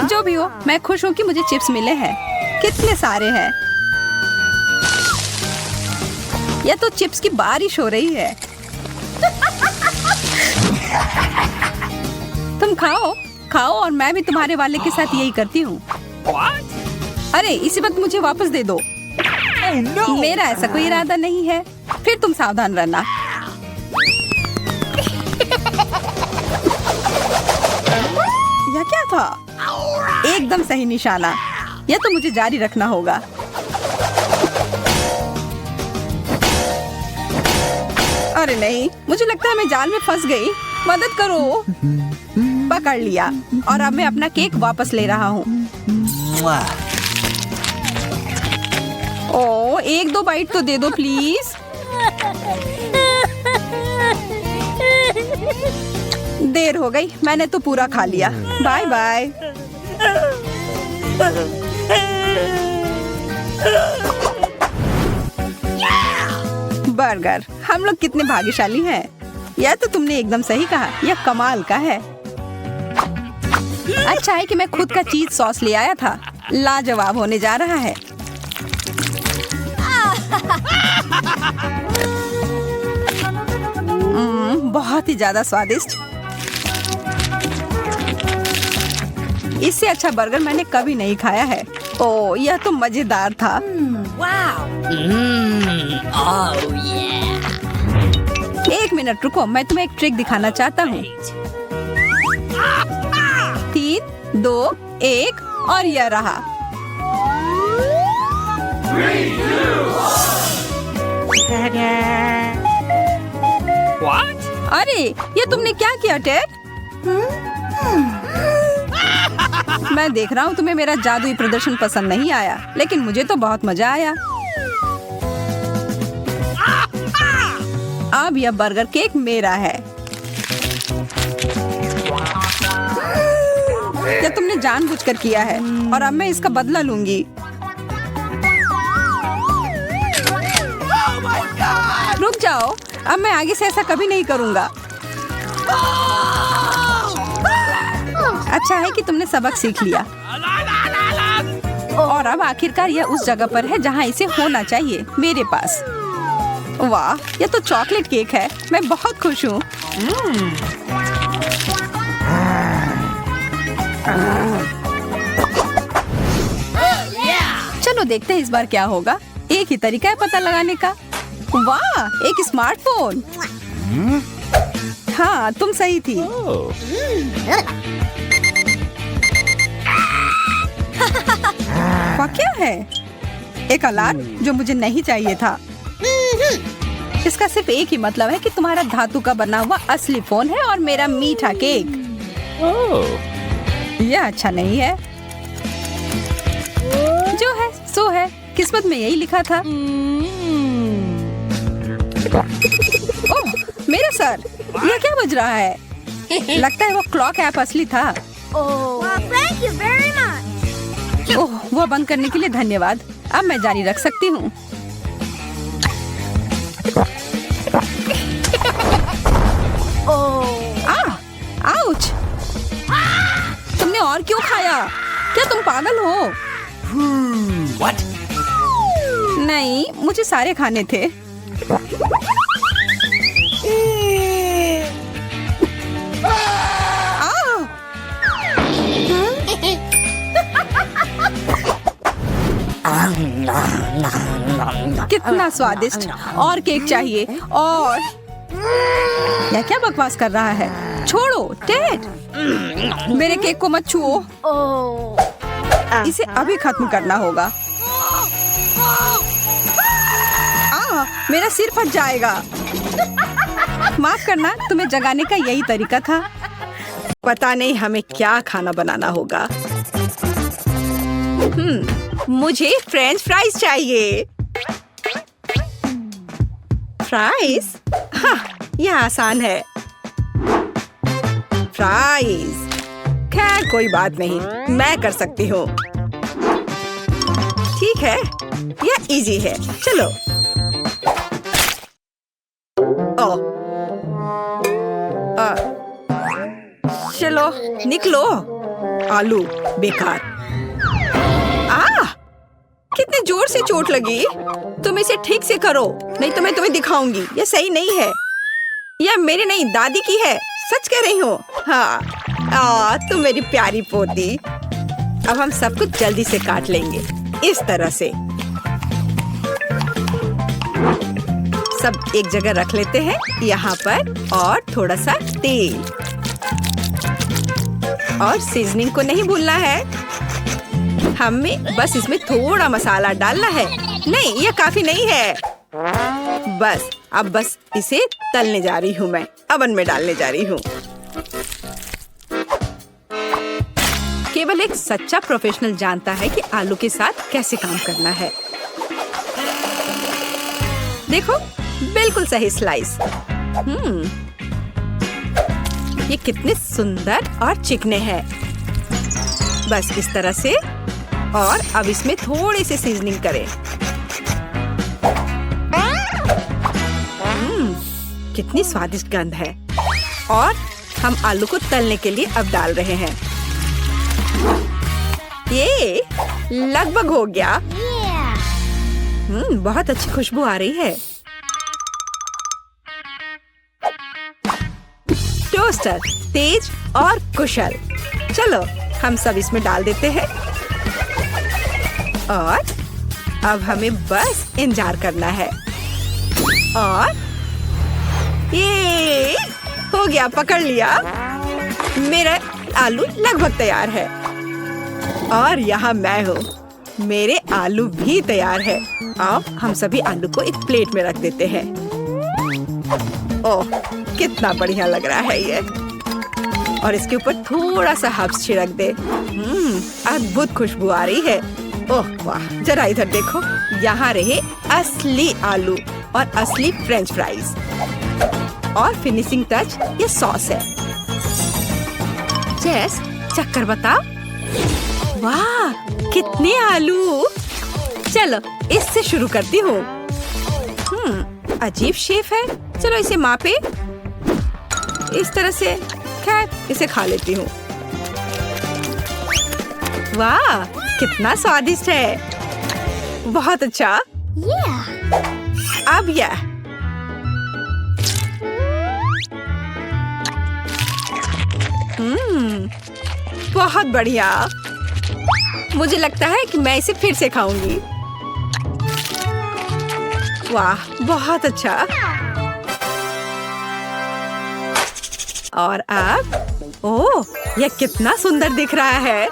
जो भी हो, मैं खुश हूँ कि मुझे चिप्स मिले हैं। कितने सारे हैं। यह तो चिप्स की बारिश हो रही है। तुम खाओ खाओ, और मैं भी तुम्हारे वाले के साथ यही करती हूँ। अरे, इसी वक्त मुझे वापस दे दो। मेरा ऐसा कोई इरादा नहीं है। फिर तुम सावधान रहना। यह क्या था? एकदम सही निशाना। यह तो मुझे जारी रखना होगा। अरे नहीं, मुझे लगता है मैं जाल में फंस गई। मदद करो। पकड़ लिया, और अब मैं अपना केक वापस ले रहा हूँ। ओह, एक दो बाइट तो दे दो प्लीज। देर हो गई, मैंने तो पूरा खा लिया। Bye bye. बर्गर, हम लोग कितने भाग्यशाली हैं। यह तो तुमने एकदम सही कहा, यह कमाल का है। अच्छा है कि मैं खुद का चीज सॉस ले आया था। लाजवाब होने जा रहा है। बहुत ही ज्यादा स्वादिष्ट। इससे अच्छा बर्गर मैंने कभी नहीं खाया है। ओह, यह तो मजेदार था। एक मिनट रुको, मैं तुम्हें एक ट्रिक दिखाना चाहता हूँ। 3, 2, 1 और यह रहा। अरे ये तुमने क्या किया टेड? मैं देख रहा हूँ तुम्हें मेरा जादुई प्रदर्शन पसंद नहीं आया, लेकिन मुझे तो बहुत मजा आया। अब यह बर्गर केक मेरा है। क्या तुमने जानबूझकर किया है और अब मैं इसका बदला लूंगी। रुक जाओ, अब मैं आगे से ऐसा कभी नहीं करूंगा। अच्छा है कि तुमने सबक सीख लिया और अब आखिरकार यह उस जगह पर है जहां इसे होना चाहिए, मेरे पास। वाह, यह तो चॉकलेट केक है। मैं बहुत खुश हूँ। चलो देखते हैं इस बार क्या होगा। एक ही तरीका है पता लगाने का। वाह, एक स्मार्टफोन। हाँ, तुम सही थी। वाह, क्या है? एक अलार्म जो मुझे नहीं चाहिए था। इसका सिर्फ एक ही मतलब है कि तुम्हारा धातु का बना हुआ असली फोन है और मेरा मीठा केक। यह अच्छा नहीं है। जो है सो है, किस्मत में यही लिखा था। ओह, मेरा सर, यह क्या बज रहा है? लगता है वो क्लॉक ऐप असली था। Thank you very much. ओह, वह बंद करने के लिए धन्यवाद। अब मैं जारी रख सकती हूँ। आउच! तुमने और क्यों खाया? क्या तुम पागल हो? What? नहीं, मुझे सारे खाने थे। कितना स्वादिष्ट! और केक चाहिए। और यह क्या बकवास कर रहा है? छोड़ो टेड, मेरे केक को मत छुओ। इसे अभी खत्म करना होगा। मेरा सिर फट जाएगा। माफ करना, तुम्हें जगाने का यही तरीका था। पता नहीं हमें क्या खाना बनाना होगा। मुझे फ्रेंच फ्राइज चाहिए। फ्राइज? हाँ, यह आसान है। फ्राइज। खैर कोई बात नहीं, मैं कर सकती हूँ। ठीक है, यह इजी है। चलो। चलो निकलो। आलू बेकार। कितने जोर से चोट लगी। तुम इसे ठीक से करो, नहीं तो मैं तुम्हें दिखाऊंगी। यह सही नहीं है। यह मेरी नहीं, दादी की है। सच कह रही हूँ। हाँ, तुम मेरी प्यारी पोती। अब हम सब कुछ जल्दी से काट लेंगे, इस तरह से। सब एक जगह रख लेते हैं, यहाँ पर। और थोड़ा सा तेल और सीजनिंग को नहीं भूलना है। हमें बस इसमें थोड़ा मसाला डालना है। नहीं, यह काफी नहीं है। बस अब बस इसे तलने जा रही हूँ। मैं अवन में डालने जा रही हूँ। केवल एक सच्चा प्रोफेशनल जानता है कि आलू के साथ कैसे काम करना है। देखो, बिल्कुल सही स्लाइस। ये कितने सुंदर और चिकने हैं। बस इस तरह से। और अब इसमें थोड़ी सी सीजनिंग करें। कितनी स्वादिष्ट गंध है। और हम आलू को तलने के लिए अब डाल रहे हैं। ये लगभग हो गया। बहुत अच्छी खुशबू आ रही है। टोस्टर तेज और कुशल। चलो हम सब इसमें डाल देते हैं। और अब हमें बस इंतजार करना है। और ये हो गया, पकड़ लिया। मेरा आलू लगभग तैयार है। और यहाँ मैं हूँ, मेरे आलू भी तैयार है। अब हम सभी आलू को एक प्लेट में रख देते हैं। ओह, कितना बढ़िया लग रहा है ये। और इसके ऊपर थोड़ा सा हर्ब्स छिड़क दे। अद्भुत खुशबू आ रही है। ओह वाह, जरा इधर देखो, यहाँ रहे असली आलू और असली फ्रेंच फ्राइज। और फिनिशिंग टच ये सॉस है। जेस, चक्कर बता। वाह, कितने आलू। चलो इससे शुरू करती हूँ। अजीब शेप है। चलो इसे मापे। इस तरह से। खैर, इसे खा लेती हूँ। वाह, कितना स्वादिष्ट है। बहुत अच्छा। अब यह बहुत बढ़िया। मुझे लगता है कि मैं इसे फिर से खाऊंगी। वाह, बहुत अच्छा। और अब ओह, यह कितना सुंदर दिख रहा है।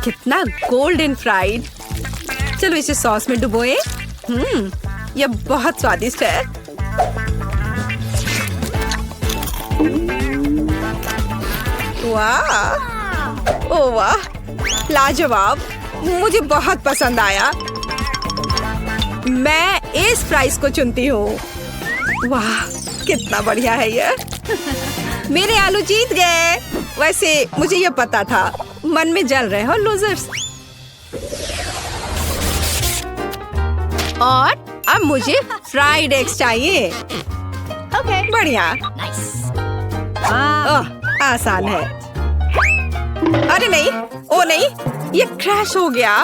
कितना गोल्डन फ्राइड। चलो इसे सॉस में डुबोए। यह बहुत स्वादिष्ट है। वाह, ओह वाह, लाजवाब। मुझे बहुत पसंद आया। मैं इस प्राइस को चुनती हूँ। वाह, कितना बढ़िया है ये। मेरे आलू जीत गए। वैसे मुझे ये पता था। मन में जल रहे हो लूजर्स। और अब मुझे फ्राइड एग्स चाहिए। बढ़िया। ओह, आसान है। अरे नहीं, ओ नहीं, ये क्रैश हो गया।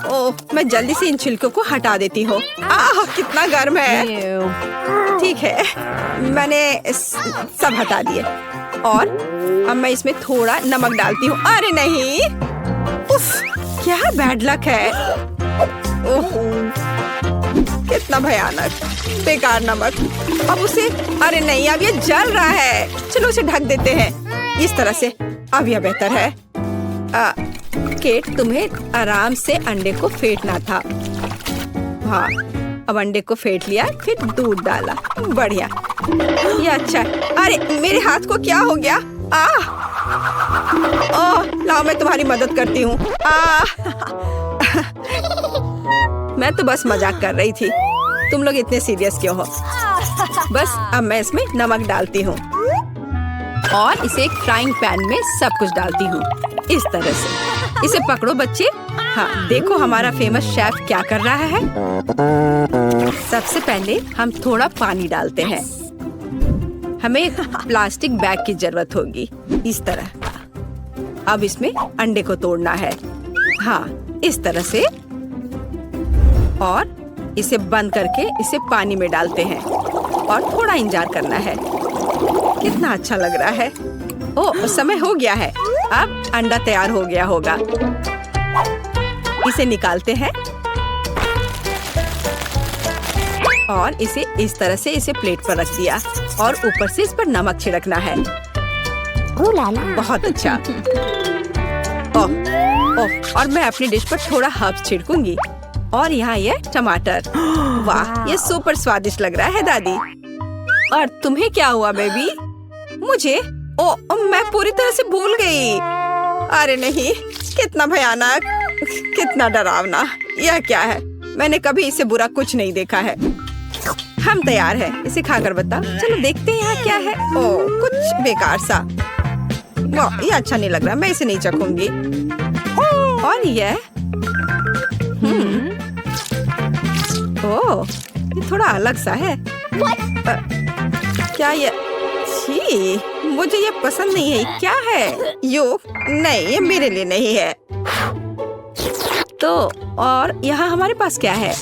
ओह, मैं जल्दी से इन छिलकों को हटा देती हूँ। कितना गर्म है। ठीक है, मैंने सब हटा दिए। और अब मैं इसमें थोड़ा नमक डालती हूँ। अरे नहीं, उफ, क्या बैड लक है। ओह, कितना भयानक, बेकार नमक। अब उसे, अरे नहीं, अब ये जल रहा है। चलो उसे ढक देते हैं इस तरह से। अब यह बेहतर है। केट, तुम्हें आराम से अंडे को फेंटना था। हाँ, अब अंडे को फेंट लिया, फिर दूध डाला। बढ़िया, ये अच्छा है। अरे मेरे हाथ को क्या हो गया? ओह, लाओ मैं तुम्हारी मदद करती हूँ। मैं तो बस मजाक कर रही थी। तुम लोग इतने सीरियस क्यों हो? बस अब मैं इसमें नमक डालती हूँ और इसे एक फ्राइंग पैन में सब कुछ डालती हूँ इस तरह से। इसे पकड़ो बच्चे। हाँ, देखो हमारा फेमस शेफ क्या कर रहा है। सबसे पहले हम थोड़ा पानी डालते हैं। हमें एक प्लास्टिक बैग की जरूरत होगी, इस तरह। अब इसमें अंडे को तोड़ना है। हाँ, इस तरह से। और इसे बंद करके इसे पानी में डालते हैं और थोड़ा इंतजार करना है। कितना अच्छा लग रहा है। ओह, समय हो गया है। अब अंडा तैयार हो गया होगा। इसे निकालते हैं और इसे इस तरह से इसे प्लेट पर रख दिया और ऊपर से इस पर नमक छिड़कना है। बहुत अच्छा। ओह, ओह, और मैं अपनी डिश पर थोड़ा हर्ब्स छिड़कूंगी। और यहाँ ये टमाटर। वाह, ये सुपर स्वादिष्ट लग रहा है दादी। और तुम्हें क्या हुआ बेबी? मुझे? ओ, मैं पूरी तरह से भूल गई। अरे नहीं, कितना भयानक, कितना डरावना। यह क्या है? मैंने कभी इससे बुरा कुछ नहीं देखा है। हम तैयार हैं। इसे खाकर बताओ। चलो देखते हैं यहाँ क्या है। ओ, कुछ बेकार सा। वाह, ये अच्छा नहीं लग रहा। मैं इसे नहीं चखूंगी। और यह ओह, ये थोड़ा अलग सा है। क्या ये? छी, मुझे ये पसंद नहीं है। क्या है? यो नहीं, ये मेरे लिए नहीं है। तो और यहाँ हमारे पास क्या है?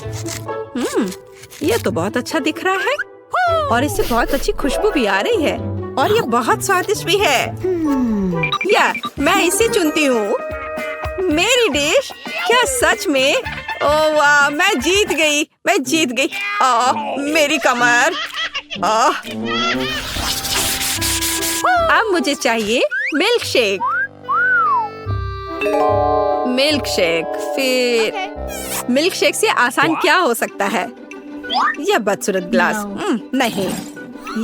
ये तो बहुत अच्छा दिख रहा है और इससे बहुत अच्छी खुशबू भी आ रही है और ये बहुत स्वादिष्ट भी है। या मैं इसे चुनती हूँ। मेरी डिश। क्या सच में? ओह वाह, मैं जीत गई, मैं जीत गई। मेरी कमर। अब मुझे चाहिए मिल्क शेक। Milk shake. फिर मिल्क शेक से आसान क्या हो सकता है? यह बदसूरत ग्लास। नहीं,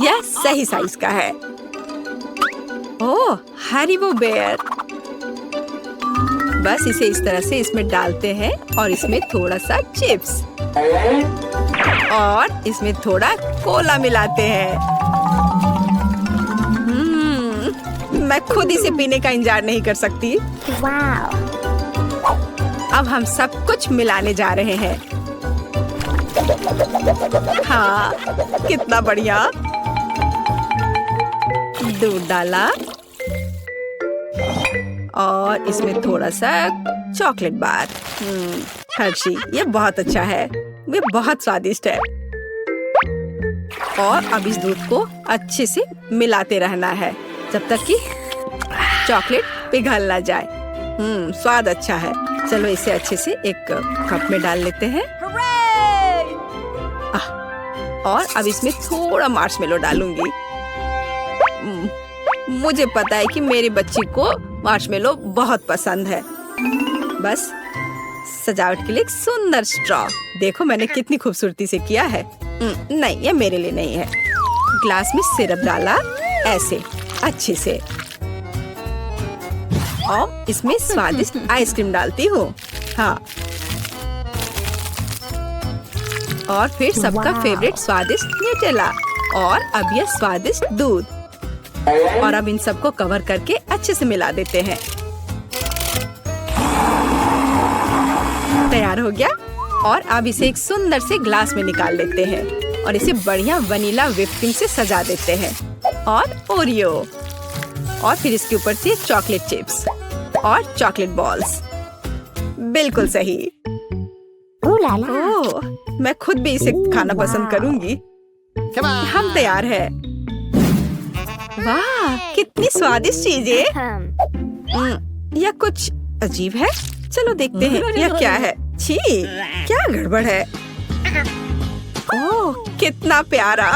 यह सही साइज का है। ओह, हरीबो बेयर। बस इसे इस तरह से इसमें डालते हैं और इसमें थोड़ा सा चिप्स और इसमें थोड़ा कोला मिलाते हैं। मैं खुद इसे पीने का इंतजार नहीं कर सकती। Wow. अब हम सब कुछ मिलाने जा रहे हैं। हाँ, कितना बढ़िया। दूध डाला और इसमें थोड़ा सा चॉकलेट बार। हर्शी, ये बहुत अच्छा है, ये बहुत स्वादिष्ट है। और अब इस दूध को अच्छे से मिलाते रहना है जब तक कि चॉकलेट पिघल ना जाए। स्वाद अच्छा है। चलो इसे अच्छे से एक कप में डाल लेते हैं। और अब इसमें थोड़ा मार्शमेलो डालूंगी। मुझे पता है कि मेरी बच्ची को मार्शमेलो बहुत पसंद है। बस सजावट के लिए एक सुंदर स्ट्रॉ। देखो मैंने कितनी खूबसूरती से किया है। नहीं, ये मेरे लिए नहीं है। ग्लास में सिरप डाला ऐसे अच्छे से और इसमें स्वादिष्ट आइसक्रीम डालती हूँ। हाँ, और फिर सबका फेवरेट स्वादिष्ट न्यूटेला और अब यह स्वादिष्ट दूध। और अब इन सबको कवर करके अच्छे से मिला देते हैं। तैयार हो गया। और अब इसे एक सुंदर से ग्लास में निकाल लेते हैं और इसे बढ़िया वनीला व्हिप क्रीम से सजा देते हैं और ओरियो और फिर इसके ऊपर से चॉकलेट चिप्स और चॉकलेट बॉल्स। बिल्कुल सही। Ooh la la. ओह, मैं खुद भी इसे खाना पसंद करूंगी। हम तैयार हैं। वाह, कितनी स्वादिष्ट चीजें। यह कुछ अजीब है। चलो देखते हैं यह क्या है। छी, क्या गड़बड़ है। ओह, कितना प्यारा,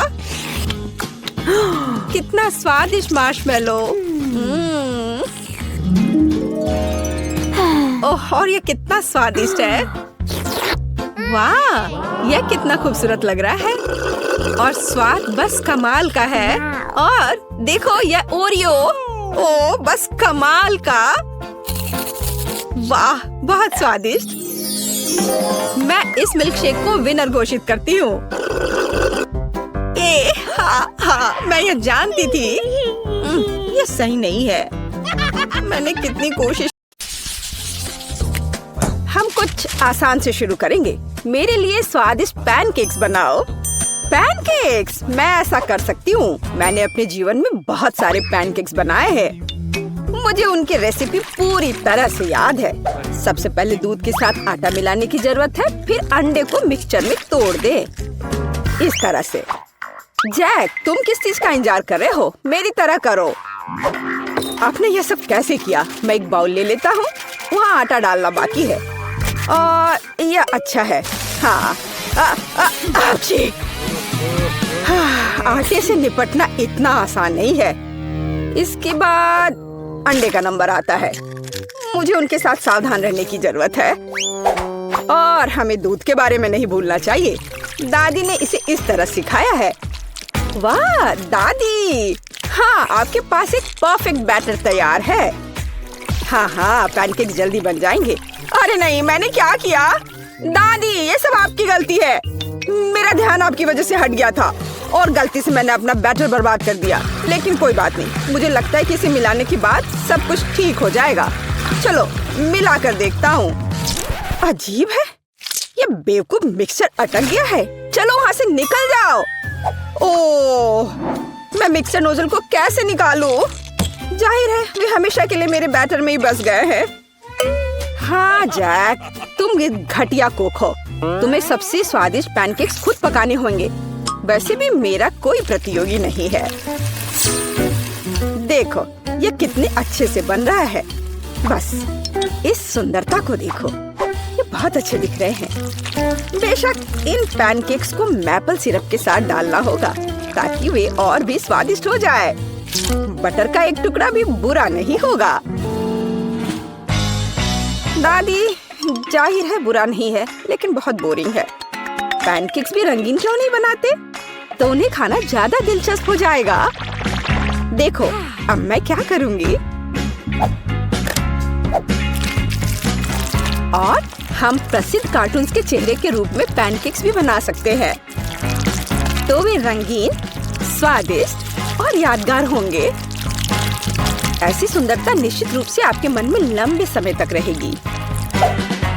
कितना स्वादिष्ट मार्शमेलो। ओह, और यह कितना स्वादिष्ट है। वाह, यह कितना खूबसूरत लग रहा है और स्वाद बस कमाल का है। और देखो यह ओरियो, ओ बस कमाल का। वाह, बहुत स्वादिष्ट। मैं इस मिल्क शेक को विनर घोषित करती हूँ। हाँ, मैं ये जानती थी। ये सही नहीं है। मैंने कितनी कोशिश। हम कुछ आसान से शुरू करेंगे। मेरे लिए स्वादिष्ट पैनकेक्स बनाओ। पैनकेक्स, मैं ऐसा कर सकती हूँ। मैंने अपने जीवन में बहुत सारे पैनकेक्स बनाए हैं। मुझे उनकी रेसिपी पूरी तरह से याद है। सबसे पहले दूध के साथ आटा मिलाने की जरूरत है, फिर अंडे को मिक्सचर में तोड़ दे इस तरह से। जैक, तुम किस चीज का इंतजार कर रहे हो? मेरी तरह करो। आपने यह सब कैसे किया? मैं एक बाउल ले लेता हूँ, वहाँ आटा डालना बाकी है और यह अच्छा है। हाँ, आटे से निपटना इतना आसान नहीं है। इसके बाद अंडे का नंबर आता है। मुझे उनके साथ सावधान रहने की जरूरत है और हमें दूध के बारे में नहीं भूलना चाहिए। दादी ने इसे इस तरह सिखाया है। वाह दादी, हाँ, आपके पास एक परफेक्ट बैटर तैयार है। हाँ, पैनकेक जल्दी बन जाएंगे। अरे नहीं, मैंने क्या किया? दादी, ये सब आपकी गलती है। मेरा ध्यान आपकी वजह से हट गया था और गलती से मैंने अपना बैटर बर्बाद कर दिया। लेकिन कोई बात नहीं, मुझे लगता है कि इसे मिलाने के बाद सब कुछ ठीक हो जाएगा। चलो मिला कर देखता हूँ। अजीब है, ये बेवकूफ मिक्सचर अटक गया है। चलो वहाँ से निकल जाओ। ओह, मैं मिक्सचर नोजल को कैसे निकालूं? जाहिर है वे हमेशा के लिए मेरे बैटर में ही बस गए हैं। हाँ जैक, तुम ये घटिया कुक हो। तुम्हें सबसे स्वादिष्ट पैनकेक्स खुद पकाने होंगे। वैसे भी मेरा कोई प्रतियोगी नहीं है। देखो ये कितने अच्छे से बन रहा है। बस इस सुंदरता को देखो, ये बहुत अच्छे दिख रहे हैं। बेशक इन पैनकेक्स को मैपल सिरप के साथ डालना होगा ताकि वे और भी स्वादिष्ट हो जाए। बटर का एक टुकड़ा भी बुरा नहीं होगा। दादी, जाहिर है बुरा नहीं है, लेकिन बहुत बोरिंग है। पैनकेक्स भी रंगीन क्यों नहीं बनाते? तो उन्हें खाना ज्यादा दिलचस्प हो जाएगा। देखो, अब मैं क्या करूंगी। और हम प्रसिद्ध कार्टून्स के चेहरे के रूप में पैनकेक्स भी बना सकते हैं। तो वे रंगीन, स्वादिष्ट और यादगार होंगे। ऐसी सुंदरता निश्चित रूप से आपके मन में लंबे समय तक रहेगी।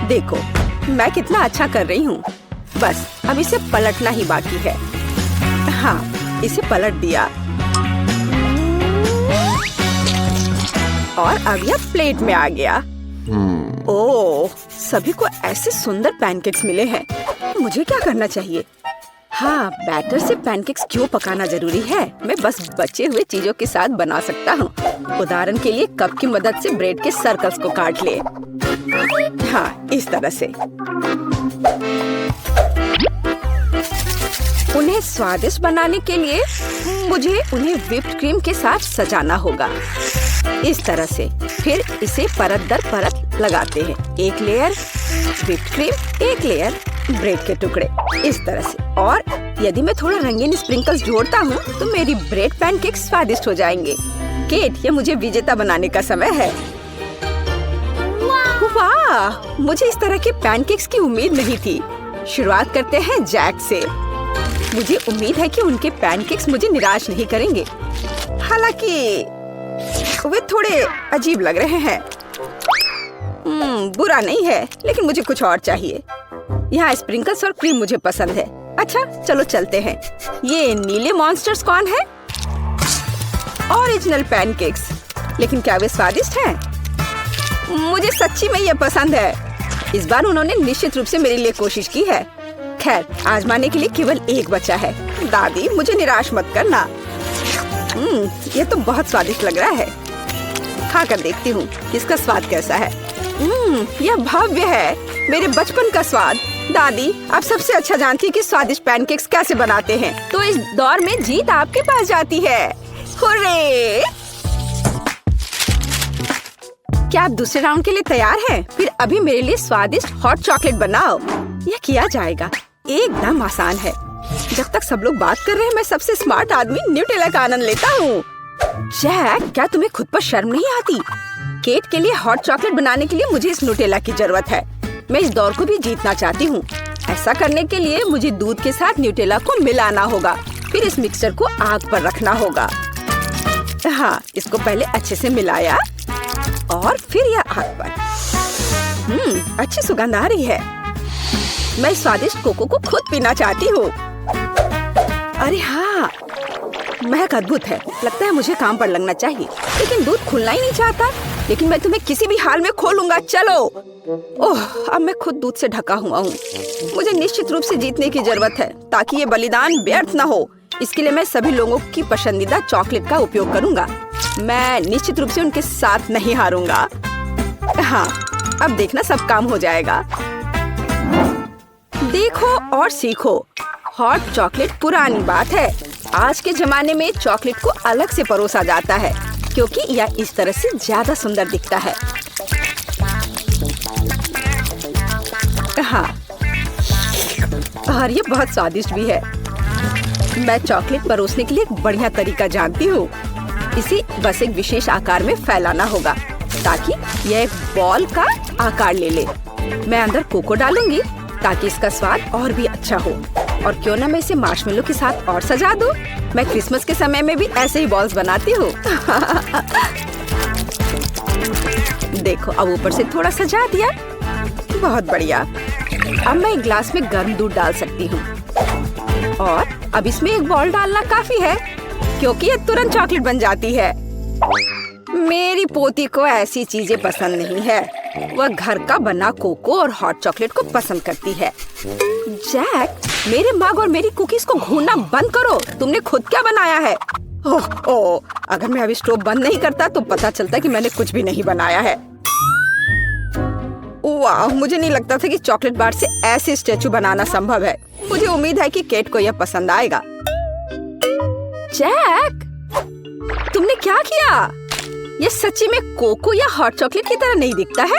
देखो, मैं कितना अच्छा कर रही हूँ। बस अब इसे पलटना ही बाकी है। हाँ, इसे पलट दिया और अब यह प्लेट में आ गया। ओह, सभी को ऐसे सुंदर पैनकेक्स मिले हैं। मुझे क्या करना चाहिए? हाँ, बैटर से पैनकेक्स क्यों पकाना जरूरी है? मैं बस बचे हुए चीजों के साथ बना सकता हूँ। उदाहरण के लिए कप की मदद से ब्रेड के सर्कल्स को काट ले। हाँ, इस तरह से। उन्हें स्वादिष्ट बनाने के लिए मुझे उन्हें व्हिप्ड क्रीम के साथ सजाना होगा। इस तरह से। फिर इसे परत दर परत लगाते हैं। एक लेयर व्हिप्ड क्रीम, एक लेयर ब्रेड के टुकड़े, इस तरह से। और यदि मैं थोड़ा रंगीन स्प्रिंकल्स जोड़ता हूँ तो मेरी ब्रेड पैनकेक्स स्वादिष्ट हो जाएंगे। केट, ये मुझे विजेता बनाने का समय है। वाह, मुझे इस तरह के पैनकेक्स की उम्मीद नहीं थी। शुरुआत करते हैं जैक से। मुझे उम्मीद है कि उनके पैनकेक्स मुझे निराश नहीं करेंगे। हालांकि वे थोड़े अजीब लग रहे हैं। बुरा नहीं है, लेकिन मुझे कुछ और चाहिए। यहाँ स्प्रिंकल्स और क्रीम मुझे पसंद है। अच्छा, चलो चलते हैं। ये नीले मॉन्स्टर्स कौन है? Original pancakes. लेकिन क्या वे स्वादिष्ट हैं? मुझे सच्ची में ये पसंद है। इस बार उन्होंने निश्चित रूप से मेरे लिए कोशिश की है। खैर, आजमाने के लिए केवल एक बचा है। दादी, मुझे निराश मत करना। ये तो बहुत स्वादिष्ट लग रहा है। खाकर देखती हूँ इसका स्वाद कैसा है। यह भव्य है, मेरे बचपन का स्वाद। दादी, आप सबसे अच्छा जानती हैं कि स्वादिष्ट पैनकेक्स कैसे बनाते हैं। तो इस दौर में जीत आपके पास जाती है। हुर्रे! क्या आप दूसरे राउंड के लिए तैयार हैं? फिर अभी मेरे लिए स्वादिष्ट हॉट चॉकलेट बनाओ। यह किया जाएगा। एकदम आसान है। जब तक सब लोग बात कर रहे हैं, मैं सबसे स्मार्ट आदमी न्यूटेला का आनंद लेता हूँ। जैक, क्या तुम्हें खुद पर शर्म नहीं आती? केट के लिए हॉट चॉकलेट बनाने के लिए मुझे इस न्यूटेला की जरूरत है। मैं इस दौर को भी जीतना चाहती हूँ। ऐसा करने के लिए मुझे दूध के साथ न्यूटेला को मिलाना होगा। फिर इस मिक्सचर को आग पर रखना होगा। हाँ, इसको पहले अच्छे से मिलाया और फिर यह आग पर। अच्छी सुगंध आ रही है। मैं स्वादिष्ट कोको को खुद पीना चाहती हूँ। अरे हाँ, महक अद्भुत है। लगता है मुझे काम पर लगना चाहिए, लेकिन दूध खुलना ही नहीं चाहता। लेकिन मैं तुम्हें किसी भी हाल में खोलूंगा। चलो। ओह, अब मैं खुद दूध से ढका हुआ हूँ। मुझे निश्चित रूप से जीतने की जरूरत है ताकि ये बलिदान व्यर्थ न हो। इसके लिए मैं सभी लोगों की पसंदीदा चॉकलेट का उपयोग करूंगा। मैं निश्चित रूप से उनके साथ नहीं हारूंगा। हाँ, अब देखना सब काम हो जाएगा। देखो और सीखो। हॉट चॉकलेट पुरानी बात है। आज के जमाने में चॉकलेट को अलग से परोसा जाता है क्योंकि यह इस तरह से ज्यादा सुंदर दिखता है। हाँ, और ये बहुत स्वादिष्ट भी है। मैं चॉकलेट परोसने के लिए एक बढ़िया तरीका जानती हूँ। इसे बस एक विशेष आकार में फैलाना होगा ताकि यह एक बॉल का आकार ले ले। मैं अंदर कोको डालूंगी ताकि इसका स्वाद और भी अच्छा हो। और क्यों ना मैं इसे मार्शमेलो के साथ और सजा दूं? मैं क्रिसमस के समय में भी ऐसे ही बॉल्स बनाती हूँ। देखो, अब ऊपर से थोड़ा सजा दिया। बहुत बढ़िया। अब मैं एक ग्लास में गर्म दूध डाल सकती हूँ और अब इसमें एक बॉल डालना काफी है क्योंकि ये तुरंत चॉकलेट बन जाती है। मेरी पोती को ऐसी चीजें पसंद नहीं है। वह घर का बना कोको और हॉट चॉकलेट को पसंद करती है। जैक, मेरे मग और मेरी कुकीज को घूरना बंद करो। तुमने खुद क्या बनाया है? ओह, अगर मैं अभी स्टोव बंद नहीं करता तो पता चलता कि मैंने कुछ भी नहीं बनाया है। वाह, मुझे नहीं लगता था कि चॉकलेट बार से ऐसे स्टैचू बनाना संभव है। मुझे उम्मीद है कि केट को यह पसंद आएगा। जैक, तुमने क्या किया? यह सच्ची में कोको या हॉट चॉकलेट की तरह नहीं दिखता है।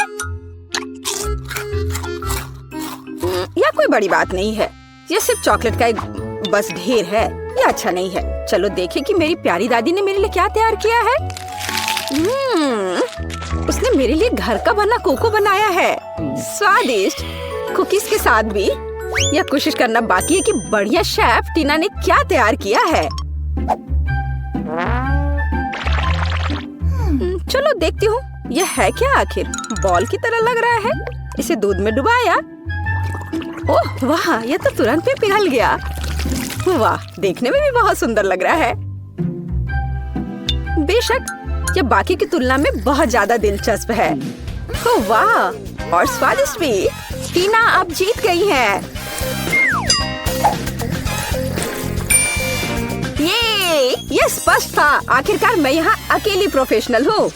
यह कोई बड़ी बात नहीं है। ये सिर्फ चॉकलेट का एक बस ढेर है, ये अच्छा नहीं है। चलो देखें कि मेरी प्यारी दादी ने मेरे लिए क्या तैयार किया है। उसने मेरे लिए घर का बना कोको बनाया है, स्वादिष्ट कुकीज के साथ भी। यह कोशिश करना बाकी है कि बढ़िया शेफ टीना ने क्या तैयार किया है। चलो देखती हूँ यह है क्या आखिर। बॉल की तरह लग रहा है। इसे दूध में डुबाया। ओह वाह, यह तो तुरंत में पिघल गया। वाह, देखने में भी बहुत सुंदर लग रहा है। बेशक यह बाकी की तुलना में बहुत ज्यादा दिलचस्प है। ओह वाह, और स्वादिष्ट भी। टीना आप जीत गई हैं। ये स्पष्ट था। आखिरकार मैं यहाँ अकेली प्रोफेशनल हूँ।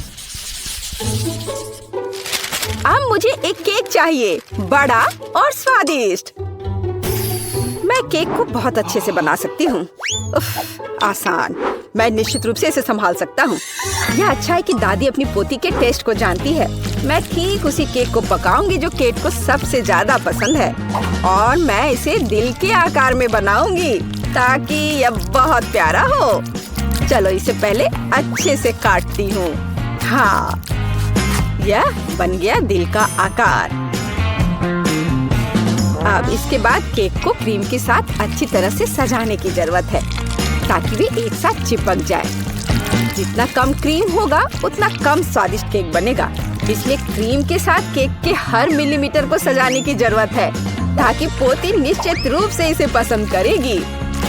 अब मुझे एक केक चाहिए, बड़ा और स्वादिष्ट। मैं केक को बहुत अच्छे से बना सकती हूँ। आसान। मैं निश्चित रूप से इसे संभाल सकता हूँ। यह अच्छा है कि दादी अपनी पोती के टेस्ट को जानती है। मैं ठीक उसी केक को पकाऊंगी जो केट को सबसे ज्यादा पसंद है, और मैं इसे दिल के आकार में बनाऊंगी ताकि यह बहुत प्यारा हो। चलो इसे पहले अच्छे से काटती हूँ। हाँ, यह बन गया दिल का आकार। अब इसके बाद केक को क्रीम के साथ अच्छी तरह से सजाने की जरूरत है ताकि वे एक साथ चिपक जाए। जितना कम क्रीम होगा उतना कम स्वादिष्ट केक बनेगा। इसलिए क्रीम के साथ केक के हर मिलीमीटर को सजाने की जरूरत है ताकि पोती निश्चित रूप से इसे पसंद करेगी।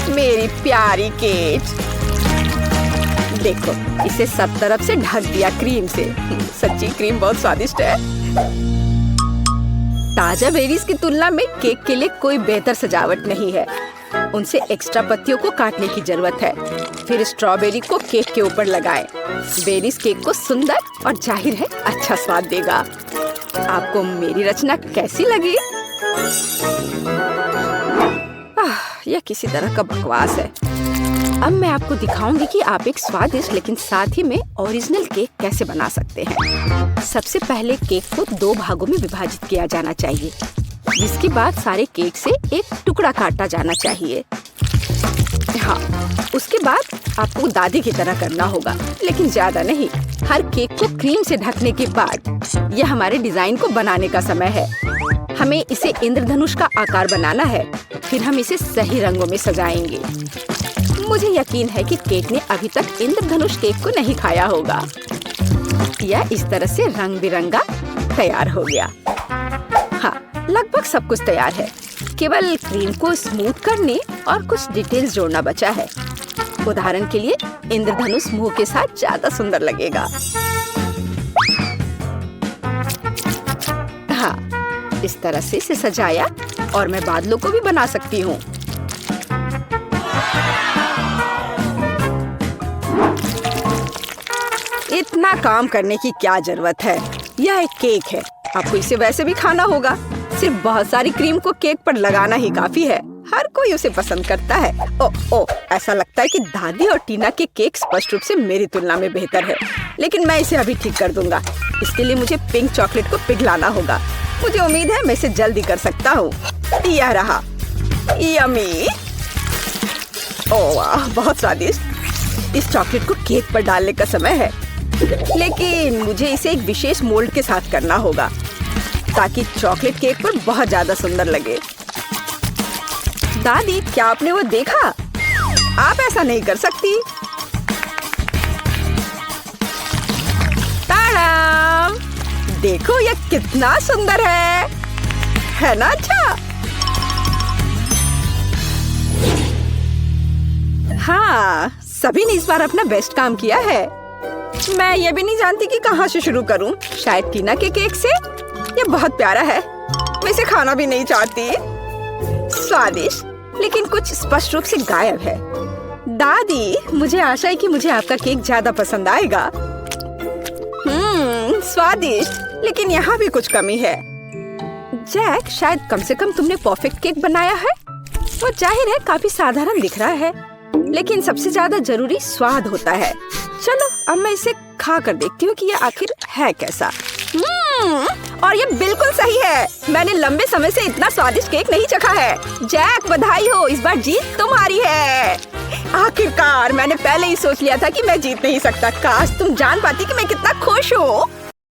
मेरी प्यारी केट, देखो इसे सब तरफ से ढक दिया क्रीम से। सच्ची क्रीम बहुत स्वादिष्ट है। ताजा बेरीज की तुलना में केक के लिए कोई बेहतर सजावट नहीं है। उनसे एक्स्ट्रा पत्तियों को काटने की जरूरत है। फिर स्ट्रॉबेरी को केक के ऊपर लगाएं। बेरीज केक को सुंदर और जाहिर है अच्छा स्वाद देगा। आपको मेरी रचना कैसी लगी? यह किसी तरह का बकवास है। अब मैं आपको दिखाऊंगी कि आप एक स्वादिष्ट लेकिन साथ ही में ओरिजिनल केक कैसे बना सकते हैं। सबसे पहले केक को 2 भागों में विभाजित किया जाना चाहिए, जिसके बाद सारे केक से एक टुकड़ा काटा जाना चाहिए। हाँ, उसके बाद आपको दादी की तरह करना होगा, लेकिन ज्यादा नहीं। हर केक को क्रीम से ढकने के बाद यह हमारे डिजाइन को बनाने का समय है। हमें इसे इंद्रधनुष का आकार बनाना है। फिर हम इसे सही रंगों में सजाएंगे। मुझे यकीन है कि केक ने अभी तक इंद्रधनुष केक को नहीं खाया होगा। यह इस तरह से रंग बिरंगा तैयार हो गया। हाँ, लगभग सब कुछ तैयार है। केवल क्रीम को स्मूथ करने और कुछ डिटेल्स जोड़ना बचा है। उदाहरण के लिए इंद्रधनुष मुंह के साथ ज्यादा सुंदर लगेगा। हाँ, इस तरह से इसे सजाया और मैं बादलों को भी बना सकती हूँ। इतना काम करने की क्या जरूरत है? यह एक केक है, आपको इसे वैसे भी खाना होगा। सिर्फ बहुत सारी क्रीम को केक पर लगाना ही काफी है। हर कोई उसे पसंद करता है। ओ, ऐसा लगता है कि दादी और टीना के केक स्पष्ट रूप से मेरी तुलना में बेहतर है, लेकिन मैं इसे अभी ठीक कर दूंगा। इसके लिए मुझे पिंक चॉकलेट को पिघलाना होगा। मुझे उम्मीद है मैं इसे जल्दी कर सकता हूँ। यह रहा, यम्मी। ओह वाह, बहुत स्वादिष्ट। इस चॉकलेट को केक पर डालने का समय है, लेकिन मुझे इसे एक विशेष मोल्ड के साथ करना होगा ताकि चॉकलेट केक पर बहुत ज्यादा सुंदर लगे। दादी, क्या आपने वो देखा? आप ऐसा नहीं कर सकती। ताड़ाम! देखो यह कितना सुंदर है ना? अच्छा, हाँ, सभी ने इस बार अपना बेस्ट काम किया है। मैं ये भी नहीं जानती कि कहाँ से शुरू करूं। शायद टीना के केक से। ये बहुत प्यारा है, मैं इसे खाना भी नहीं चाहती। स्वादिष्ट, लेकिन कुछ स्पष्ट रूप से गायब है। दादी, मुझे आशा है कि मुझे आपका केक ज्यादा पसंद आएगा। स्वादिष्ट, लेकिन यहाँ भी कुछ कमी है। जैक, शायद कम से कम तुमने परफेक्ट केक बनाया है। वो जाहिर है काफी साधारण दिख रहा है, लेकिन सबसे ज्यादा जरूरी स्वाद होता है। चलो अब मैं इसे खा कर देखती हूँ कि ये आखिर है कैसा। और ये बिल्कुल सही है। मैंने लंबे समय से इतना स्वादिष्ट केक नहीं चखा है। जैक बधाई हो, इस बार जीत तुम्हारी है। आखिरकार मैंने पहले ही सोच लिया था कि मैं जीत नहीं सकता। काश तुम जान पाती कि मैं कितना खुश हूँ।